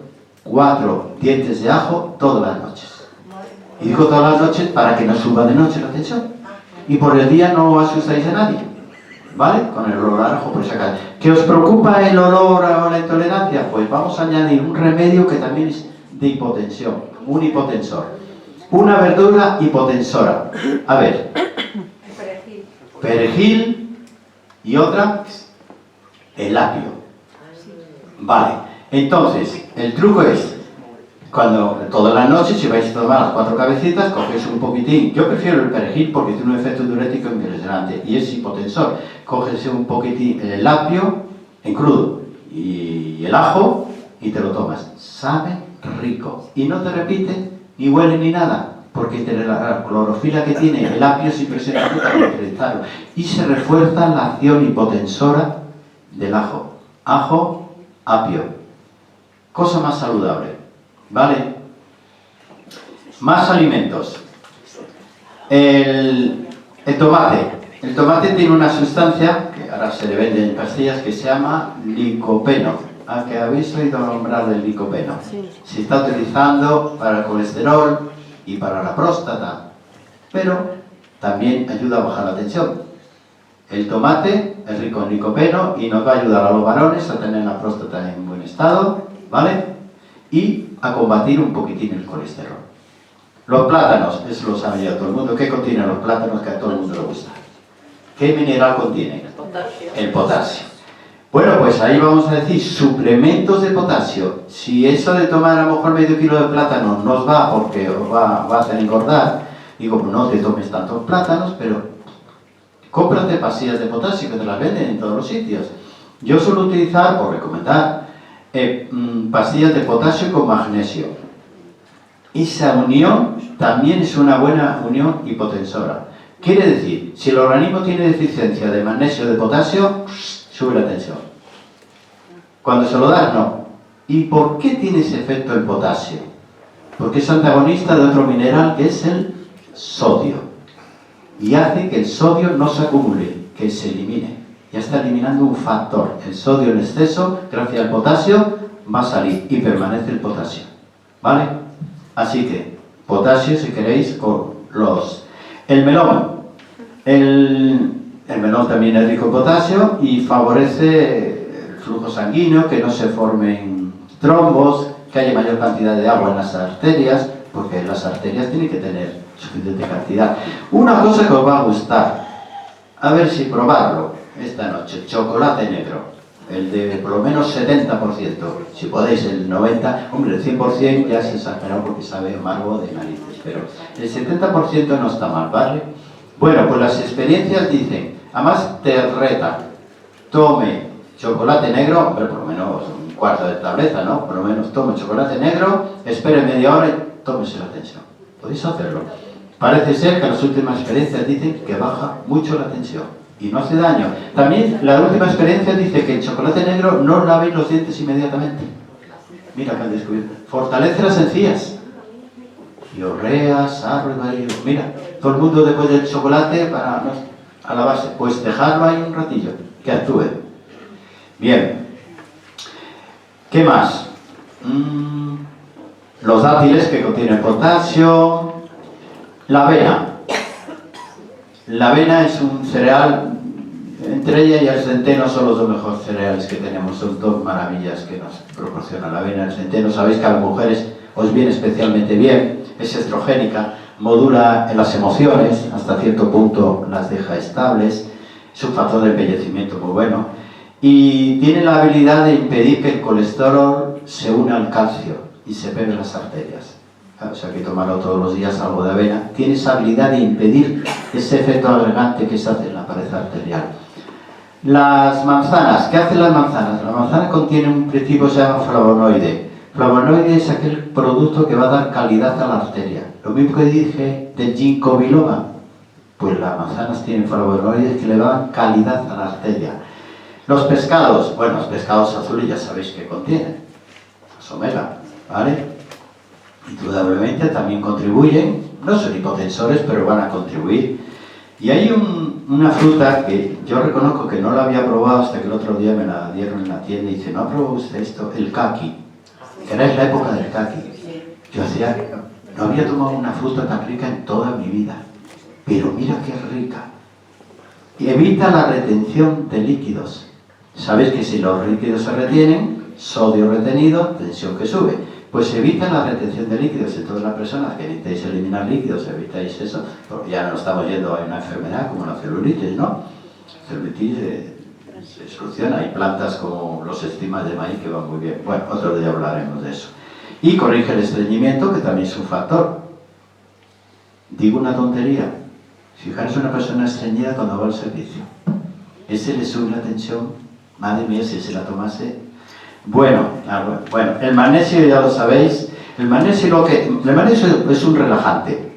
4 dientes de ajo todas las noches. Y digo todas las noches para que no suba de noche la tensión. Y por el día no asustáis a nadie, ¿vale? Con el olor a ajo por si acaso. ¿Que os preocupa el olor o la intolerancia? Pues vamos a añadir un remedio que también es de hipotensión, un hipotensor. Una verdura hipotensora. A ver. Perejil y otra, el apio. Vale. Entonces, el truco es, cuando todas las noches, si vais a tomar las 4 cabecitas, cogéis un poquitín. Yo prefiero el perejil porque tiene un efecto diurético impresionante y es hipotensor. Coges un poquitín el apio en crudo y el ajo y te lo tomas. Sabe rico y no te repite, ni huele ni nada, porque la clorofila que tiene el apio es impresionante para utilizarlo. Y se refuerza la acción hipotensora del ajo. Ajo, apio. Cosa más saludable. ¿Vale? Más alimentos. El tomate. El tomate tiene una sustancia, que ahora se le vende en pastillas, que se llama licopeno. ¿A que habéis oído nombrar del licopeno? Sí. Se está utilizando para el colesterol y para la próstata, pero también ayuda a bajar la tensión. El tomate es rico en licopeno y nos va a ayudar a los varones a tener la próstata en buen estado, ¿vale? Y a combatir un poquitín el colesterol. Los plátanos, eso lo sabe ya todo el mundo. ¿Qué contienen los plátanos que a todo el mundo le gusta? ¿Qué mineral contienen? El potasio. Bueno, pues ahí vamos a decir suplementos de potasio. Si eso de tomar a lo mejor medio kilo de plátano no os va porque os va a hacer engordar, digo, pues no te tomes tantos plátanos, pero cómprate pastillas de potasio que te las venden en todos los sitios. Yo suelo utilizar o recomendar pastillas de potasio con magnesio. Esa unión también es una buena unión hipotensora. Quiere decir, si el organismo tiene deficiencia de magnesio o de potasio, sube la tensión. Cuando se lo das, no. ¿Y por qué tiene ese efecto el potasio? Porque es antagonista de otro mineral que es el sodio. Y hace que el sodio no se acumule, que se elimine. Ya está eliminando un factor. El sodio en exceso, gracias al potasio, va a salir y permanece el potasio. ¿Vale? Así que, potasio si queréis con los... El melón. El melón también es rico en potasio y favorece el flujo sanguíneo, que no se formen trombos, que haya mayor cantidad de agua en las arterias, porque las arterias tienen que tener suficiente cantidad. Una cosa que os va a gustar, a ver si probarlo esta noche, chocolate negro, el de por lo menos 70%, si podéis el 90%, hombre, el 100% ya se exagerado porque sabe amargo de narices, pero el 70% no está mal, ¿vale? Bueno, pues las experiencias dicen, además te reta, tome chocolate negro, hombre, por lo menos un cuarto de tableta, ¿no? Por lo menos tome chocolate negro, espere media hora y tómese la tensión. Podéis hacerlo. Parece ser que las últimas experiencias dicen que baja mucho la tensión y no hace daño. También la última experiencia dice que el chocolate negro no lavéis los dientes inmediatamente. Mira que han descubierto. Fortalece las encías. Diarreas, sarro, mira, todo el mundo después del chocolate para a la base. Pues dejarlo ahí un ratillo, que actúe. Bien. ¿Qué más? Los dátiles que contienen potasio. La avena. La avena es un cereal, entre ella y el centeno son los dos mejores cereales que tenemos, son dos maravillas que nos proporciona la avena. El centeno, sabéis que a las mujeres os viene especialmente bien, es estrogénica, modula las emociones, hasta cierto punto las deja estables, es un factor de embellecimiento muy bueno y tiene la habilidad de impedir que el colesterol se una al calcio y se pegue en las arterias. O sea, que tomarlo todos los días algo de avena, tiene esa habilidad de impedir ese efecto agregante que se hace en la pared arterial. Las manzanas, ¿qué hacen las manzanas? La manzana contiene un principio que se llama flavonoide. Flavonoide es aquel producto que va a dar calidad a la arteria. Lo mismo que dije del ginkgo biloba, pues las manzanas tienen flavonoides que le dan calidad a la arteria. Los pescados, bueno, los pescados azules ya sabéis que contienen, es omega, ¿vale? Indudablemente también contribuyen, no son hipotensores, pero van a contribuir. Y hay una fruta que yo reconozco que no la había probado hasta que el otro día me la dieron en la tienda y dice, ¿no ha probado usted esto? El caqui, que era en la época del caqui. Yo no había tomado una fruta tan rica en toda mi vida, pero mira qué rica. Y evita la retención de líquidos. Sabéis que si los líquidos se retienen, sodio retenido, tensión que sube. Pues evita la retención de líquidos. En todas las personas que necesitáis eliminar líquidos, evitáis eso, porque ya no estamos yendo a una enfermedad como la celulitis, ¿no? La celulitis se soluciona. Hay plantas como los estigmas de maíz que van muy bien. Bueno, otro día hablaremos de eso. Y corrige el estreñimiento, que también es un factor. Digo una tontería. Fijaros una persona estreñida cuando va al servicio. Ese le sube la tensión. Madre mía, si se la tomase. Bueno, el magnesio ya lo sabéis. El magnesio es un relajante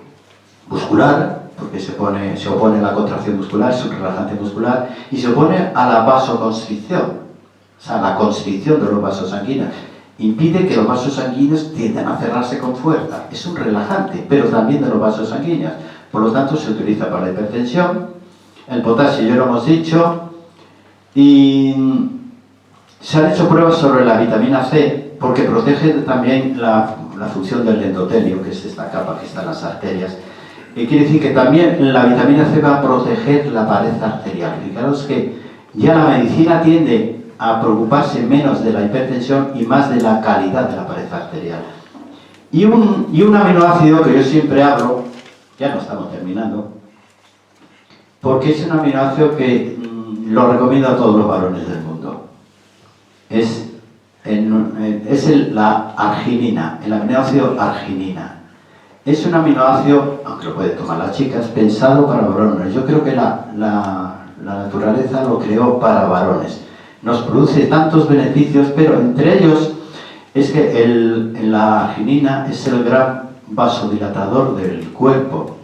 muscular, porque se opone a la contracción muscular, es un relajante muscular, y se opone a la vasoconstricción, o sea, la constricción de los vasos sanguíneos. Impide que los vasos sanguíneos tiendan a cerrarse con fuerza. Es un relajante, pero también de los vasos sanguíneos. Por lo tanto, se utiliza para la hipertensión. El potasio ya lo hemos dicho. Y se han hecho pruebas sobre la vitamina C, porque protege también la función del endotelio, que es esta capa que está en las arterias. Y quiere decir que también la vitamina C va a proteger la pared arterial. Fijaros que ya la medicina tiende a preocuparse menos de la hipertensión y más de la calidad de la pared arterial. Y un aminoácido que yo siempre hablo, ya no estamos terminando, porque es un aminoácido que lo recomiendo a todos los varones del mundo. Es la arginina, el aminoácido arginina. Es un aminoácido, aunque lo pueden tomar las chicas, pensado para varones. Yo creo que la naturaleza lo creó para varones. Nos produce tantos beneficios, pero entre ellos es que la arginina es el gran vasodilatador del cuerpo,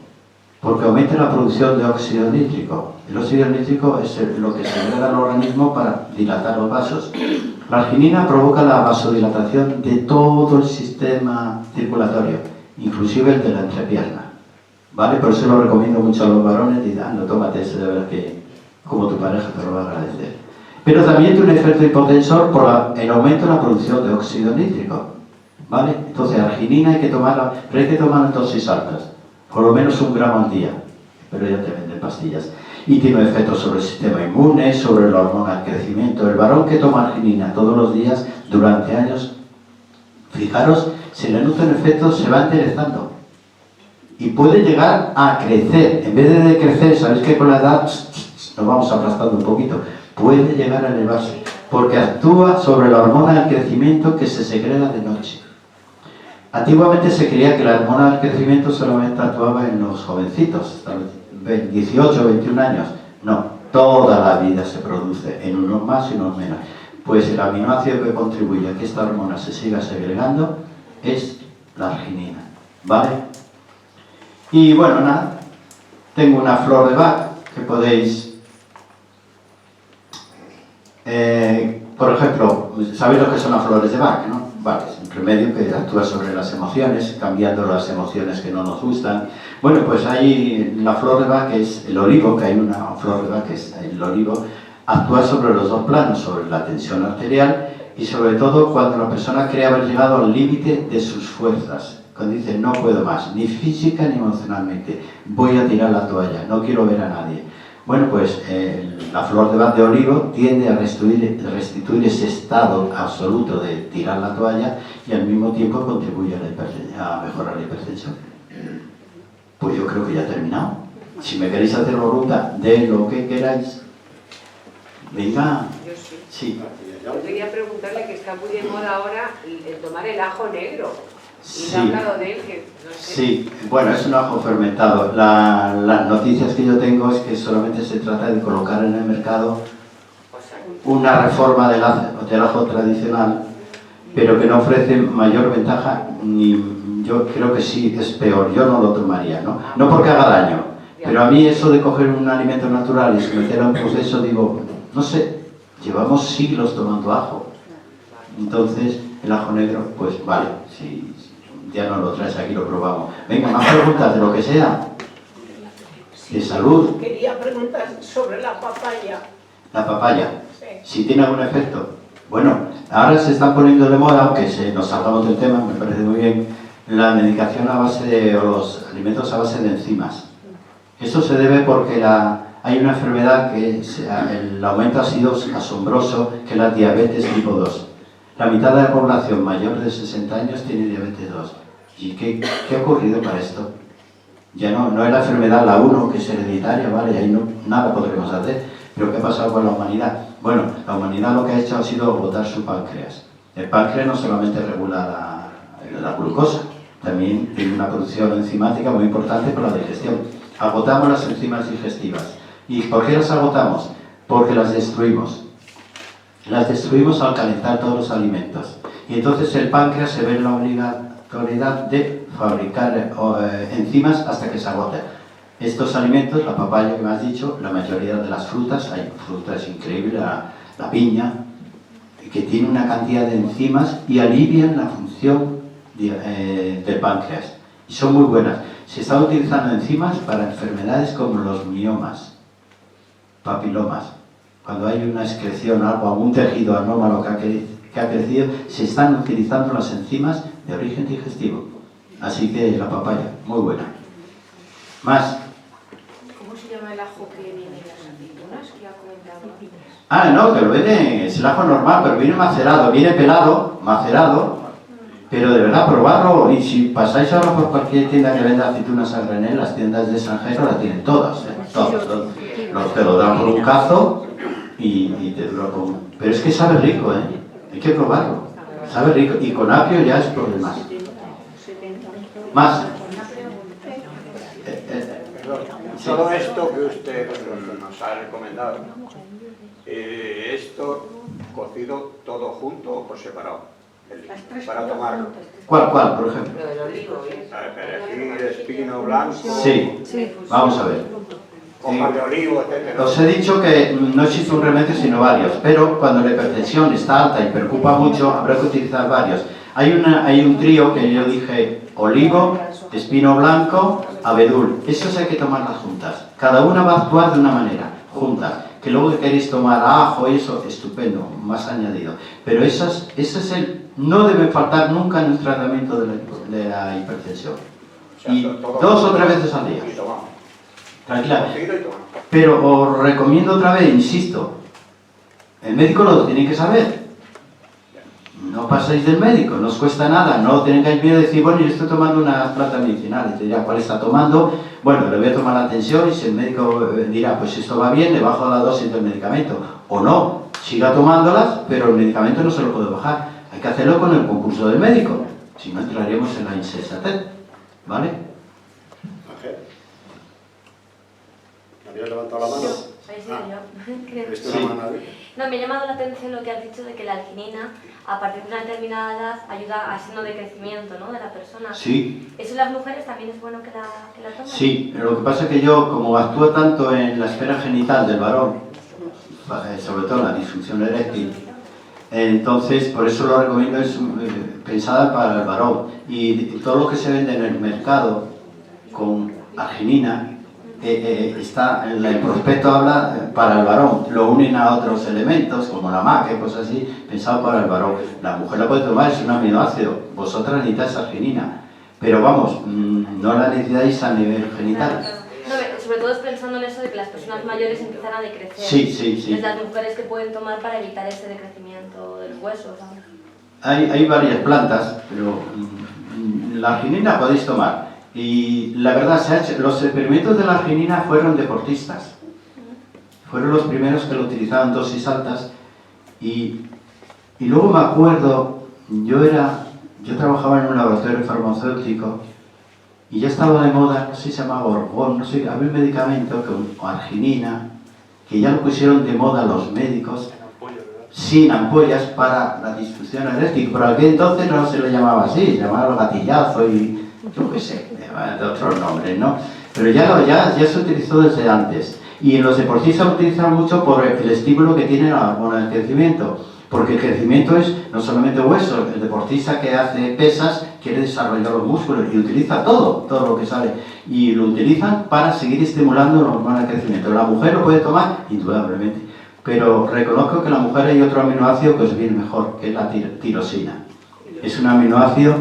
porque aumenta la producción de óxido nítrico. El óxido nítrico es lo que se agrega al organismo para dilatar los vasos. La arginina provoca la vasodilatación de todo el sistema circulatorio, inclusive el de la entrepierna. ¿Vale? Por eso lo recomiendo mucho a los varones. No tómate ese, de verdad que como tu pareja te lo va a agradecer. Pero también tiene un efecto hipotensor por el aumento de la producción de óxido nítrico. ¿Vale? Entonces, arginina hay que tomarla, pero hay que tomarla en dosis altas. Por lo menos 1 gramo al día. Pero ya te venden pastillas. Y tiene un efecto sobre el sistema inmune, sobre la hormona del crecimiento. El varón que toma arginina todos los días, durante años, fijaros, si le nota un efecto, se va enderezando. Y puede llegar a crecer. En vez de crecer, sabéis que con la edad nos vamos aplastando un poquito. Puede llegar a elevarse, porque actúa sobre la hormona del crecimiento que se segrega de noche. Antiguamente se creía que la hormona del crecimiento solamente actuaba en los jovencitos, hasta los 18 o 21 años. No, toda la vida se produce, en unos más y unos menos. Pues el aminoácido que contribuye a que esta hormona se siga segregando es la arginina, ¿vale? Y bueno, nada, tengo una flor de Bach que podéis... por ejemplo, ¿sabéis lo que son las flores de Bach, no? Vale, es un remedio que actúa sobre las emociones, cambiando las emociones que no nos gustan. Bueno, pues hay la flor de Bach, que es el olivo, que hay una flor de Bach, que es el olivo, actúa sobre los dos planos, sobre la tensión arterial y sobre todo cuando la persona cree haber llegado al límite de sus fuerzas. Cuando dice, no puedo más, ni física ni emocionalmente, voy a tirar la toalla, no quiero ver a nadie. Bueno, pues la flor de Bach de olivo tiende a restituir ese estado absoluto de tirar la toalla y al mismo tiempo contribuye a mejorar la hipertensión. Pues yo creo que ya he terminado. Si me queréis hacer una pregunta de lo que queráis, venga. Yo sí. Sí. Yo quería preguntarle que está muy de moda ahora el tomar el ajo negro. Y Sí. le ha hablado de él, que no sé. Sí, bueno, es un ajo fermentado. Las noticias que yo tengo es que solamente se trata de colocar en el mercado O sea, una reforma del ajo tradicional, pero que no ofrece mayor ventaja, ni yo creo que sí es peor. Yo no lo tomaría, ¿no? No porque haga daño, pero a mí eso de coger un alimento natural y someterlo a un proceso, digo, no sé, llevamos siglos tomando ajo. Entonces, el ajo negro, pues vale, si ya no lo traes aquí, lo probamos. Venga, más preguntas de lo que sea. De salud. Quería preguntar sobre la papaya. La papaya, Sí. si tiene algún efecto. Bueno, ahora se están poniendo de moda, aunque nos salgamos del tema, me parece muy bien, la medicación a base de, o los alimentos a base de enzimas. Eso se debe porque hay una enfermedad que el aumento ha sido asombroso, que es la diabetes tipo 2. La mitad de la población mayor de 60 años tiene diabetes 2. ¿Y qué ha ocurrido para esto? Ya no es la enfermedad la 1, que es hereditaria, ¿vale? Y ahí nada podremos hacer. Pero ¿qué ha pasado con la humanidad? Bueno, la humanidad lo que ha hecho ha sido agotar su páncreas. El páncreas no solamente regula la glucosa, también tiene una producción enzimática muy importante para la digestión. Agotamos las enzimas digestivas. ¿Y por qué las agotamos? Porque las destruimos. Las destruimos al calentar todos los alimentos. Y entonces el páncreas se ve en la obligatoriedad de fabricar enzimas hasta que se agoten. Estos alimentos, la papaya que me has dicho, la mayoría de las frutas, hay frutas increíbles, la piña, que tiene una cantidad de enzimas y alivian la función del páncreas. Y son muy buenas. Se están utilizando enzimas para enfermedades como los miomas, papilomas. Cuando hay una excreción, algún tejido anómalo que ha crecido, se están utilizando las enzimas de origen digestivo. Así que la papaya, muy buena. Más. ¿Cómo se llama el ajo que viene en las aceitunas que ha comentado antes? Ah, no, pero es el ajo normal, pero viene macerado, viene pelado, macerado, pero de verdad probarlo. Y si pasáis ahora por cualquier tienda que venda aceitunas a granel, las tiendas de extranjero las tienen todas, todos. Te lo dan por un cazo y te dura como... Pero es que sabe rico, ¿eh? Hay que probarlo. Sabe rico. Y con apio ya es por demás. Más. Todo esto que usted nos ha recomendado, esto cocido todo junto o por separado, para tomarlo. ¿Cuál, por ejemplo? Lo del olivo, ¿eh? Perejil, espino blanco, Sí, vamos a ver. hojas de olivo, etc. Os he dicho que no existe un remedio sino varios, pero cuando la hipertensión está alta y preocupa mucho, habrá que utilizar varios. Hay un trío que yo dije, olivo, espino blanco, abedul. Esos hay que tomarlas juntas. Cada una va a actuar de una manera, juntas. Que luego que queréis tomar ajo y eso, estupendo, más añadido. Pero no deben faltar nunca en el tratamiento de la hipertensión. Y 2 o 3 veces al día. Y tomamos. Tranquila. Cocido y tomamos. Pero os recomiendo otra vez, insisto, el médico lo tiene que saber. No pasáis del médico, no os cuesta nada, no tengáis miedo de decir, bueno, yo estoy tomando una planta medicinal, y te dirá cuál está tomando, bueno, le voy a tomar la atención y si el médico dirá, pues esto va bien, le bajo la dosis del medicamento, o no, siga tomándolas, pero el medicamento no se lo puede bajar, hay que hacerlo con el concurso del médico, si no entraríamos en la insensatez, ¿vale? Ángel. ¿Habías levantado la mano? Ahí sigo yo, creo. ¿Viste Sí. una mano ahí? No, me ha llamado la atención lo que has dicho de que la arginina, a partir de una determinada edad, ayuda al signo de crecimiento, ¿no?, de la persona. Sí, ¿Eso en las mujeres también es bueno que la tomen? sí. Lo que pasa es que yo, como actúo tanto en la esfera genital del varón, sobre todo en la disfunción eréctil, entonces por eso lo recomiendo, es pensada para el varón. Y todo lo que se vende en el mercado con arginina, está en el prospecto habla para el varón, lo unen a otros elementos como la maca, cosas así, pensado para el varón. La mujer la puede tomar, es un aminoácido, vosotras necesitáis arginina, pero vamos, no la necesitáis a nivel genital. No, sobre todo es pensando en eso de que las personas mayores empiezan a decrecer. Sí, sí, sí. Es las mujeres que pueden tomar para evitar ese decrecimiento de los huesos, ¿sabes? Hay varias plantas, pero la arginina podéis tomar. Y la verdad, los experimentos de la arginina fueron deportistas. Fueron los primeros que lo utilizaban dosis altas. Y luego me acuerdo, yo trabajaba en un laboratorio farmacéutico y ya estaba de moda, no sé si se llamaba Orgón, no sé, había un medicamento con arginina, que ya lo pusieron de moda los médicos, sin ampollas para la disfunción eréctil. Por aquel entonces no se le llamaba así, se llamaba gatillazo y yo qué sé, de otros nombres, ¿no? Pero ya se utilizó desde antes. Y en los deportistas lo utilizan mucho por el estímulo que tiene la hormona del crecimiento. Porque el crecimiento es no solamente hueso, el deportista que hace pesas quiere desarrollar los músculos y utiliza todo lo que sale. Y lo utilizan para seguir estimulando la hormona del crecimiento. La mujer lo puede tomar, indudablemente. Pero reconozco que en la mujer hay otro aminoácido que os viene mejor, que es la tirosina. Es un aminoácido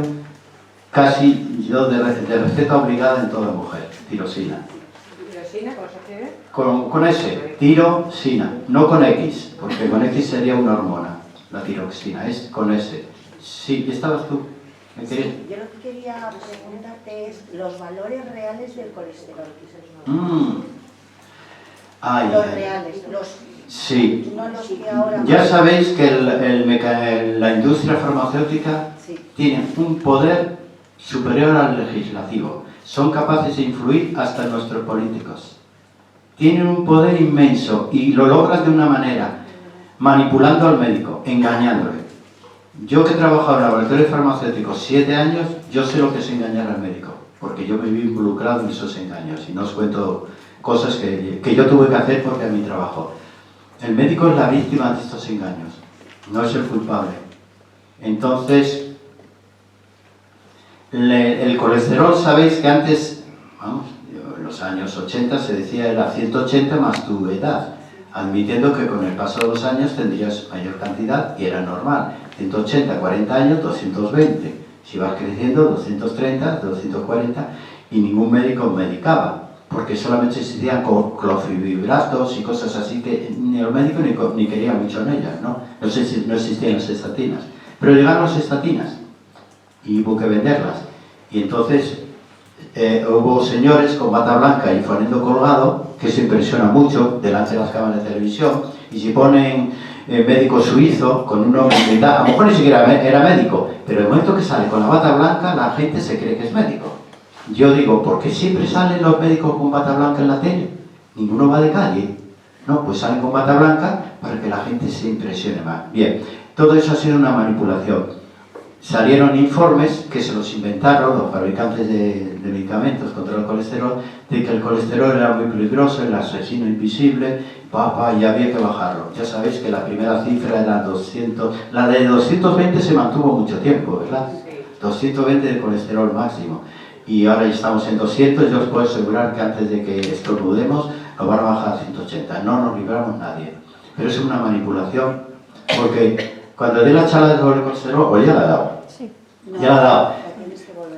casi de receta obligada en toda mujer, tirosina. ¿Tirosina? ¿Cómo se escribe? Con S, tirosina, no con X, porque con X sería una hormona, la tiroxina, es con S. Sí, ¿estabas tú? ¿Me querías? Sí, yo lo que quería preguntarte es los valores reales del colesterol. Los reales, sí. no los que ahora... Ya sabéis que la industria farmacéutica Sí. tiene un poder superior al legislativo. Son capaces de influir hasta en nuestros políticos. Tienen un poder inmenso y lo logran de una manera, manipulando al médico, engañándole. Yo que he trabajado en laboratorios farmacéuticos 7 años, yo sé lo que es engañar al médico, porque yo me vi involucrado en esos engaños y no os cuento cosas que yo tuve que hacer porque a mi trabajo. El médico es la víctima de estos engaños, no es el culpable. Entonces, el colesterol, sabéis que antes, en los años 80 se decía era 180 más tu edad, admitiendo que con el paso de los años tendrías mayor cantidad y era normal. 180, 40 años, 220. Si vas creciendo, 230, 240 y ningún médico medicaba, porque solamente existían clofebibratos y cosas así que ni el médico ni quería mucho en ellas, ¿no? No existían las estatinas. Pero llegaron las estatinas y hubo que venderlas. Y entonces hubo señores con bata blanca y fonendo colgado, que se impresiona mucho delante de las cámaras de televisión, y si ponen médico suizo con una humildad, a lo mejor ni siquiera era médico, pero el momento que sale con la bata blanca la gente se cree que es médico. Yo digo, ¿por qué siempre salen los médicos con bata blanca en la tele? Ninguno va de calle. No, pues salen con bata blanca para que la gente se impresione más. Bien, todo eso ha sido una manipulación. Salieron informes que se los inventaron los fabricantes de medicamentos contra el colesterol, de que el colesterol era muy peligroso, el asesino invisible, y había que bajarlo. Ya sabéis que la primera cifra era 200, la de 220 se mantuvo mucho tiempo, ¿verdad? 220 de colesterol máximo. Y ahora ya estamos en 200, yo os puedo asegurar que antes de que estornudemos lo van a bajar a 180, no nos libramos nadie. Pero es una manipulación, porque cuando dé la charla sobre el colesterol, pues ya la he dado. Sí. Ya la he dado.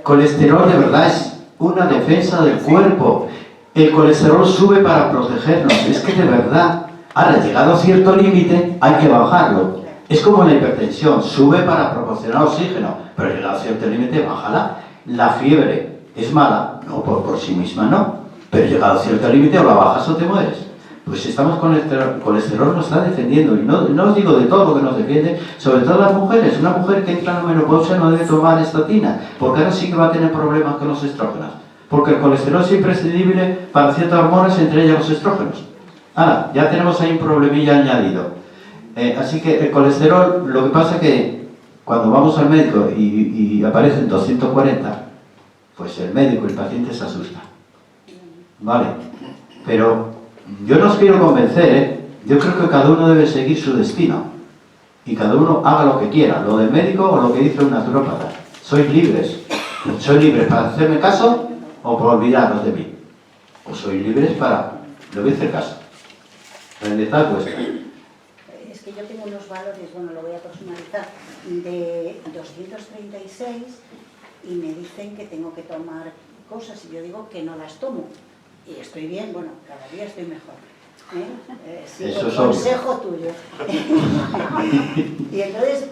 Colesterol de verdad es una defensa del cuerpo. El colesterol sube para protegernos, es que de verdad, ahora llegado a cierto límite hay que bajarlo. Es como la hipertensión, sube para proporcionar oxígeno, pero llegado a cierto límite, bájala. La fiebre es mala, no por sí misma no, pero llegado a cierto límite o la bajas o te mueres. Pues estamos con el colesterol nos está defendiendo, y no os digo de todo lo que nos defiende, sobre todo las mujeres. Una mujer que entra en la menopausia no debe tomar estatina, porque ahora sí que va a tener problemas con los estrógenos, porque el colesterol es imprescindible para ciertas hormonas, entre ellas los estrógenos. Ah, ya tenemos ahí un problemilla añadido. Así que el colesterol, lo que pasa es que cuando vamos al médico y aparecen 240, pues el médico y el paciente se asusta. Vale, pero yo no os quiero convencer, ¿eh? Yo creo que cada uno debe seguir su destino y cada uno haga lo que quiera, lo del médico o lo que dice un naturópata. Sois libres para hacerme caso o para olvidaros de mí. O sois libres para, le voy a hacer caso. Realizar vuestra. Es que yo tengo unos valores, bueno, lo voy a personalizar, de 236 y me dicen que tengo que tomar cosas y yo digo que no las tomo. Y estoy bien, bueno, cada día estoy mejor. Sí, eso es consejo tuyo. Y entonces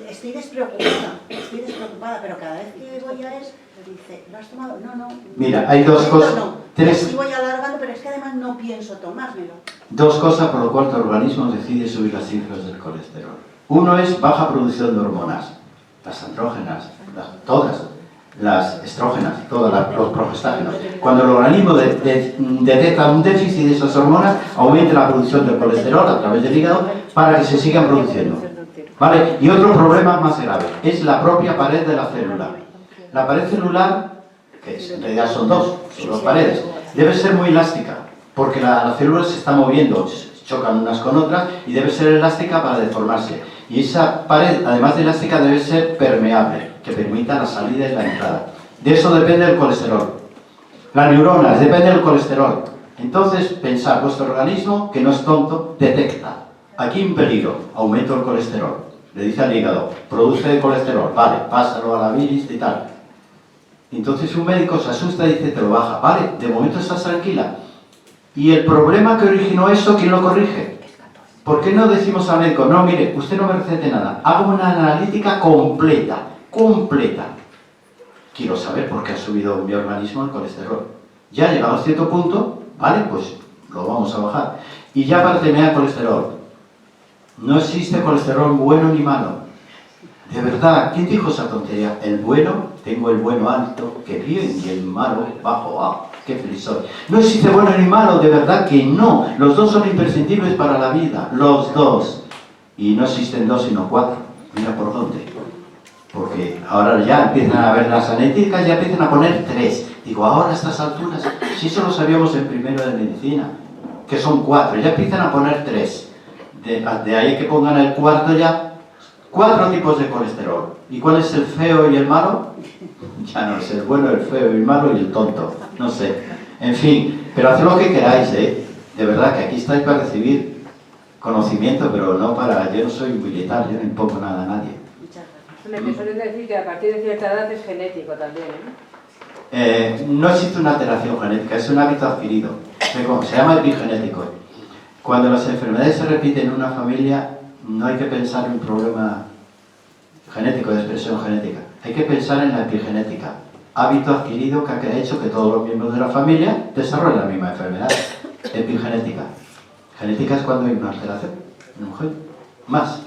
estoy despreocupada, pero cada vez que voy a eso, me dice, ¿lo has tomado? No. Mira, hay dos cosas. No. Tres. Sí voy alargando, pero es que además no pienso tomármelo. Dos cosas por lo cual tu organismo decide subir las cifras del colesterol. Uno es baja producción de hormonas, las andrógenas, todas, las estrógenas, los progestágenos. Cuando el organismo detecta un déficit de esas hormonas, aumenta la producción del colesterol a través del hígado para que se sigan produciendo. ¿Vale? Y otro problema más grave, es la propia pared de la célula. La pared celular, que en realidad son dos paredes, debe ser muy elástica, porque la célula se está moviendo, chocan unas con otras y debe ser elástica para deformarse. Y esa pared, además de elástica, debe ser permeable, que permita la salida y la entrada. De eso depende el colesterol. Las neuronas, depende del colesterol. Entonces, pensar, vuestro organismo, que no es tonto, detecta. Aquí hay un peligro, aumento el colesterol. Le dice al hígado, produce colesterol, vale, pásalo a la bilis y tal. Entonces un médico se asusta y dice, te lo baja, vale, de momento estás tranquila. ¿Y el problema que originó eso, quién lo corrige? ¿Por qué no decimos al médico, no, mire, usted no me recete nada, haga una analítica completa? Quiero saber por qué ha subido mi organismo el colesterol. Ya llegado a cierto punto, vale, pues lo vamos a bajar. Y ya para terminar el colesterol, no existe colesterol bueno ni malo. De verdad, ¿quién dijo esa tontería? El bueno, tengo el bueno alto, que bien, y el malo bajo, qué feliz soy. No existe bueno ni malo, de verdad que no. Los dos son imprescindibles para la vida, los dos. Y no existen dos sino cuatro. Mira por dónde. Porque ahora ya empiezan a ver las analíticas, ya empiezan a poner 3. Digo, ahora a estas alturas, si eso lo sabíamos en primero de medicina, que son 4, ya empiezan a poner 3. De ahí que pongan el cuarto ya. 4 tipos de colesterol. ¿Y cuál es el feo y el malo? Ya no sé, el bueno, el feo, el malo y el tonto. No sé. En fin, pero haced lo que queráis, ¿eh? De verdad que aquí estáis para recibir conocimiento, pero no para... Yo no soy militar, yo no impongo nada a nadie. Me suelen decir que a partir de cierta edad es genético también, ¿eh? No existe una alteración genética, es un hábito adquirido. Se llama epigenético. Cuando las enfermedades se repiten en una familia, no hay que pensar en un problema genético, de expresión genética. Hay que pensar en la epigenética. Hábito adquirido que ha hecho que todos los miembros de la familia desarrollen la misma enfermedad. Epigenética. Genética es cuando hay una alteración en la mujer. Más.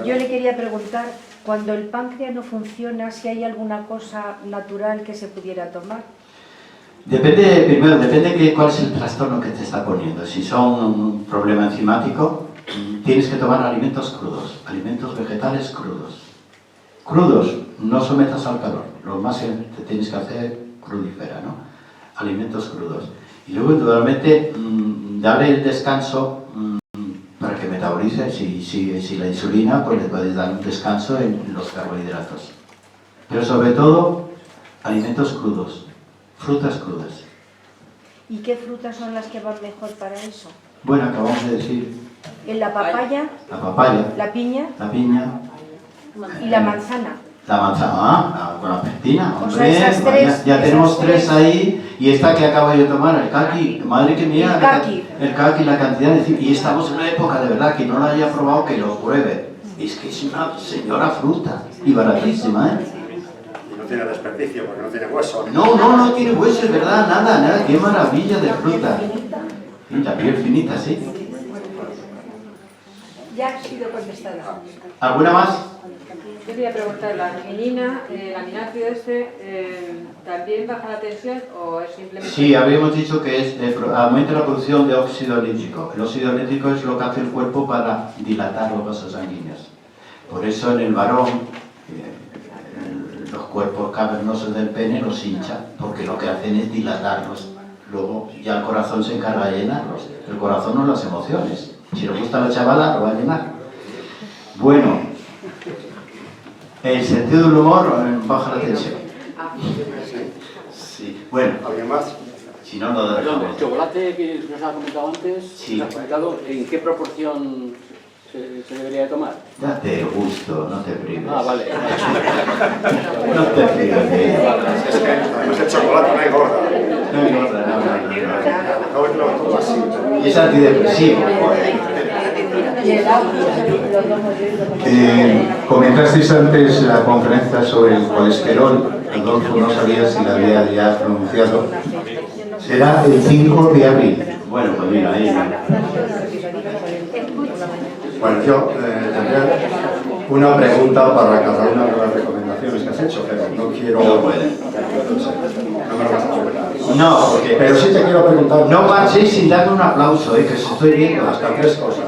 Yo le quería preguntar, cuando el páncreas no funciona, si hay alguna cosa natural que se pudiera tomar. Depende cuál es el trastorno que te está poniendo. Si son un problema enzimático, tienes que tomar alimentos crudos, alimentos vegetales crudos. Crudos, no sometas al calor. Lo más que te tienes que hacer, crudífera, ¿no? Alimentos crudos. Y luego, indudablemente, darle el descanso para que metabolice. Si la insulina, pues le puedes dar un descanso en los carbohidratos. Pero sobre todo, alimentos crudos, frutas crudas. ¿Y qué frutas son las que van mejor para eso? Bueno, acabamos de decir... ¿En la papaya? La papaya. ¿La piña? La piña. ¿Y la manzana? La manzana, con la pectina, hombre. O sea, esas tres, ya tenemos 3 ahí, y esta que acabo yo de tomar, el kaki, madre que mía, el kaki, la cantidad de... Y estamos en una época de verdad que no la haya probado, que lo pruebe. Es que es una señora fruta, y baratísima, ¿eh? Y no tiene desperdicio, porque no tiene hueso. No tiene hueso, es verdad, nada, qué maravilla de fruta. Y la piel finita, sí. Ya ha sido contestada. ¿Alguna más? Yo quería preguntar, ¿la arginina, el aminoácido también baja la tensión o es simplemente...? Sí, habíamos dicho que aumenta la producción de óxido nítrico. El óxido nítrico es lo que hace el cuerpo para dilatar los vasos sanguíneos. Por eso en el varón, los cuerpos cavernosos del pene los hincha, porque lo que hacen es dilatarlos. Luego ya el corazón se encarga de llenarlos. El corazón no las emociones. Si le gusta a la chavala, lo va a llenar. Bueno, el sentido del humor baja la tensión. Sí. Bueno, ¿Alguien más? si no, no Perdón, dejamos. el chocolate que nos ha comentado antes, Sí. nos ha comentado en qué proporción se debería de tomar. Date gusto, no te prives. Ah, vale. No te prives. Es que además el chocolate no engorda. No engorda, no. No, lo tomo así. Y es antidepresivo. Comentasteis antes la conferencia sobre el colesterol. Adolfo no sabía si la había ya pronunciado. Será el 5 de abril. Bueno, pues mira, ahí. Bueno, yo tendría una pregunta para cada una de las recomendaciones que has hecho, pero no quiero... No puede. No me lo vas a preguntar. No, porque... Pero sí te quiero preguntar... No marchéis sin darme un aplauso, que os estoy viendo. Hasta tres cosas.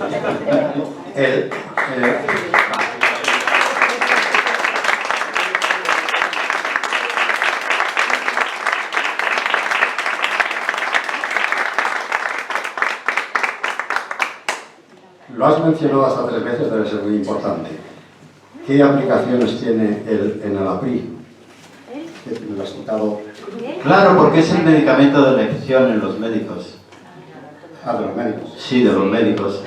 Lo has mencionado hasta 3 veces, debe ser muy importante. ¿Qué aplicaciones tiene el enalapril? Que lo has citado. Claro, porque es el medicamento de elección en los médicos. Ah, de los médicos. Sí, de los médicos.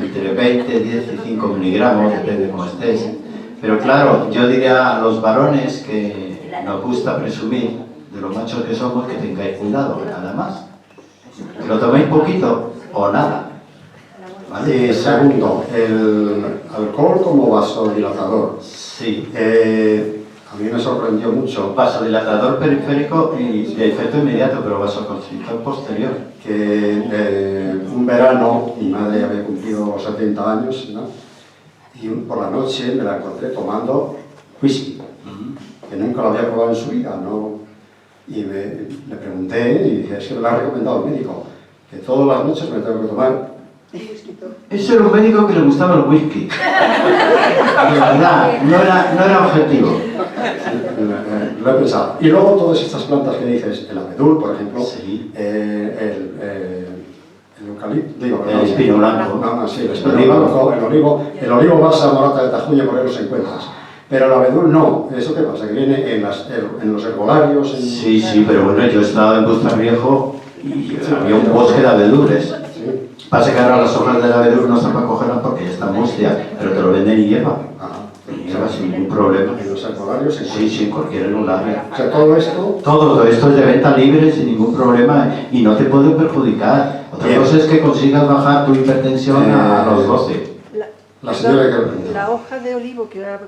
Entre 20, 10 y 5 miligramos, depende de cómo estés. Pero claro, yo diría a los varones que nos gusta presumir de los machos que somos que tengáis cuidado, nada más. Que lo toméis poquito o nada. ¿Vale? Y segundo, el alcohol como vasodilatador. Sí. A mí me sorprendió mucho Vasodilatador periférico y de efecto inmediato, pero vasoconstrictor posterior. que un verano mi madre había cumplido 70 años, ¿no? Y por la noche me la encontré tomando whisky, que nunca lo había probado en su vida, ¿no? Y le pregunté y dije, es que me lo ha recomendado el médico, que todas las noches me tengo que tomar. Ese era un médico que le gustaba el whisky. De verdad, no era objetivo. Lo he pensado. Y luego todas estas plantas que dices, el abedul, por ejemplo, Sí. el eucalipto, digo, El espino blanco. No, sí, el espino blanco, el olivo basa, morata de Tajuña, por ahí los encuentras. Pero el abedul no. ¿Eso qué pasa? Que viene en los herbolarios. Sí, pero bueno, yo estaba en Bustarviejo y había un bosque de abedules. Sí. Pasa que ahora las hojas del abedul no están para cogerlas porque ya están mustias, pero te lo venden y lleva. Y lleva sin ningún problema. En los herbolarios. Sí, en cualquier herbolario. O sea, todo esto. Todo esto es de venta libre sin ningún problema y no te puede perjudicar. Otra cosa es que consigas bajar tu hipertensión a los 12. La señora que La hoja de olivo que ha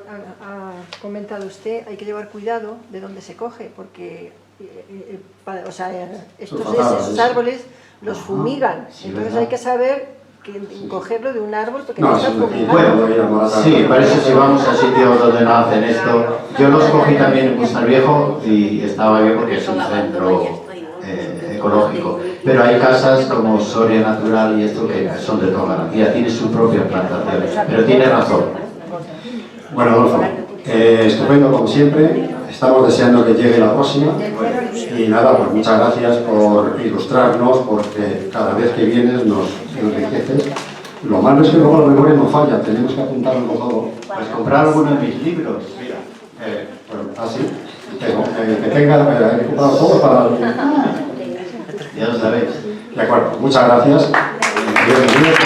comentado usted, hay que llevar cuidado de dónde se coge, porque esos árboles los fumigan, Sí, entonces ¿verdad? hay que saber cogerlo de un árbol porque No, no está sí, fumigado. Bueno, sí, parece que si vamos a sitios donde no hacen esto. Yo los cogí también en Bustarviejo y estaba bien porque es un centro ecológico. Pero hay casas como Soria Natural y esto que son de toda garantía, tiene su propia plantación. Pero tiene razón. Bueno, Adolfo, estupendo como siempre. Estamos deseando que llegue la próxima. Y nada, pues muchas gracias por ilustrarnos, porque cada vez que vienes nos enriqueces. Lo malo es que luego la memoria no falla, tenemos que apuntarlo todo. Pues comprar alguno de mis libros. Mira. Así. Que tenga, he comprado todo para... Ya lo sabéis. De acuerdo, muchas gracias. Bienvenidos.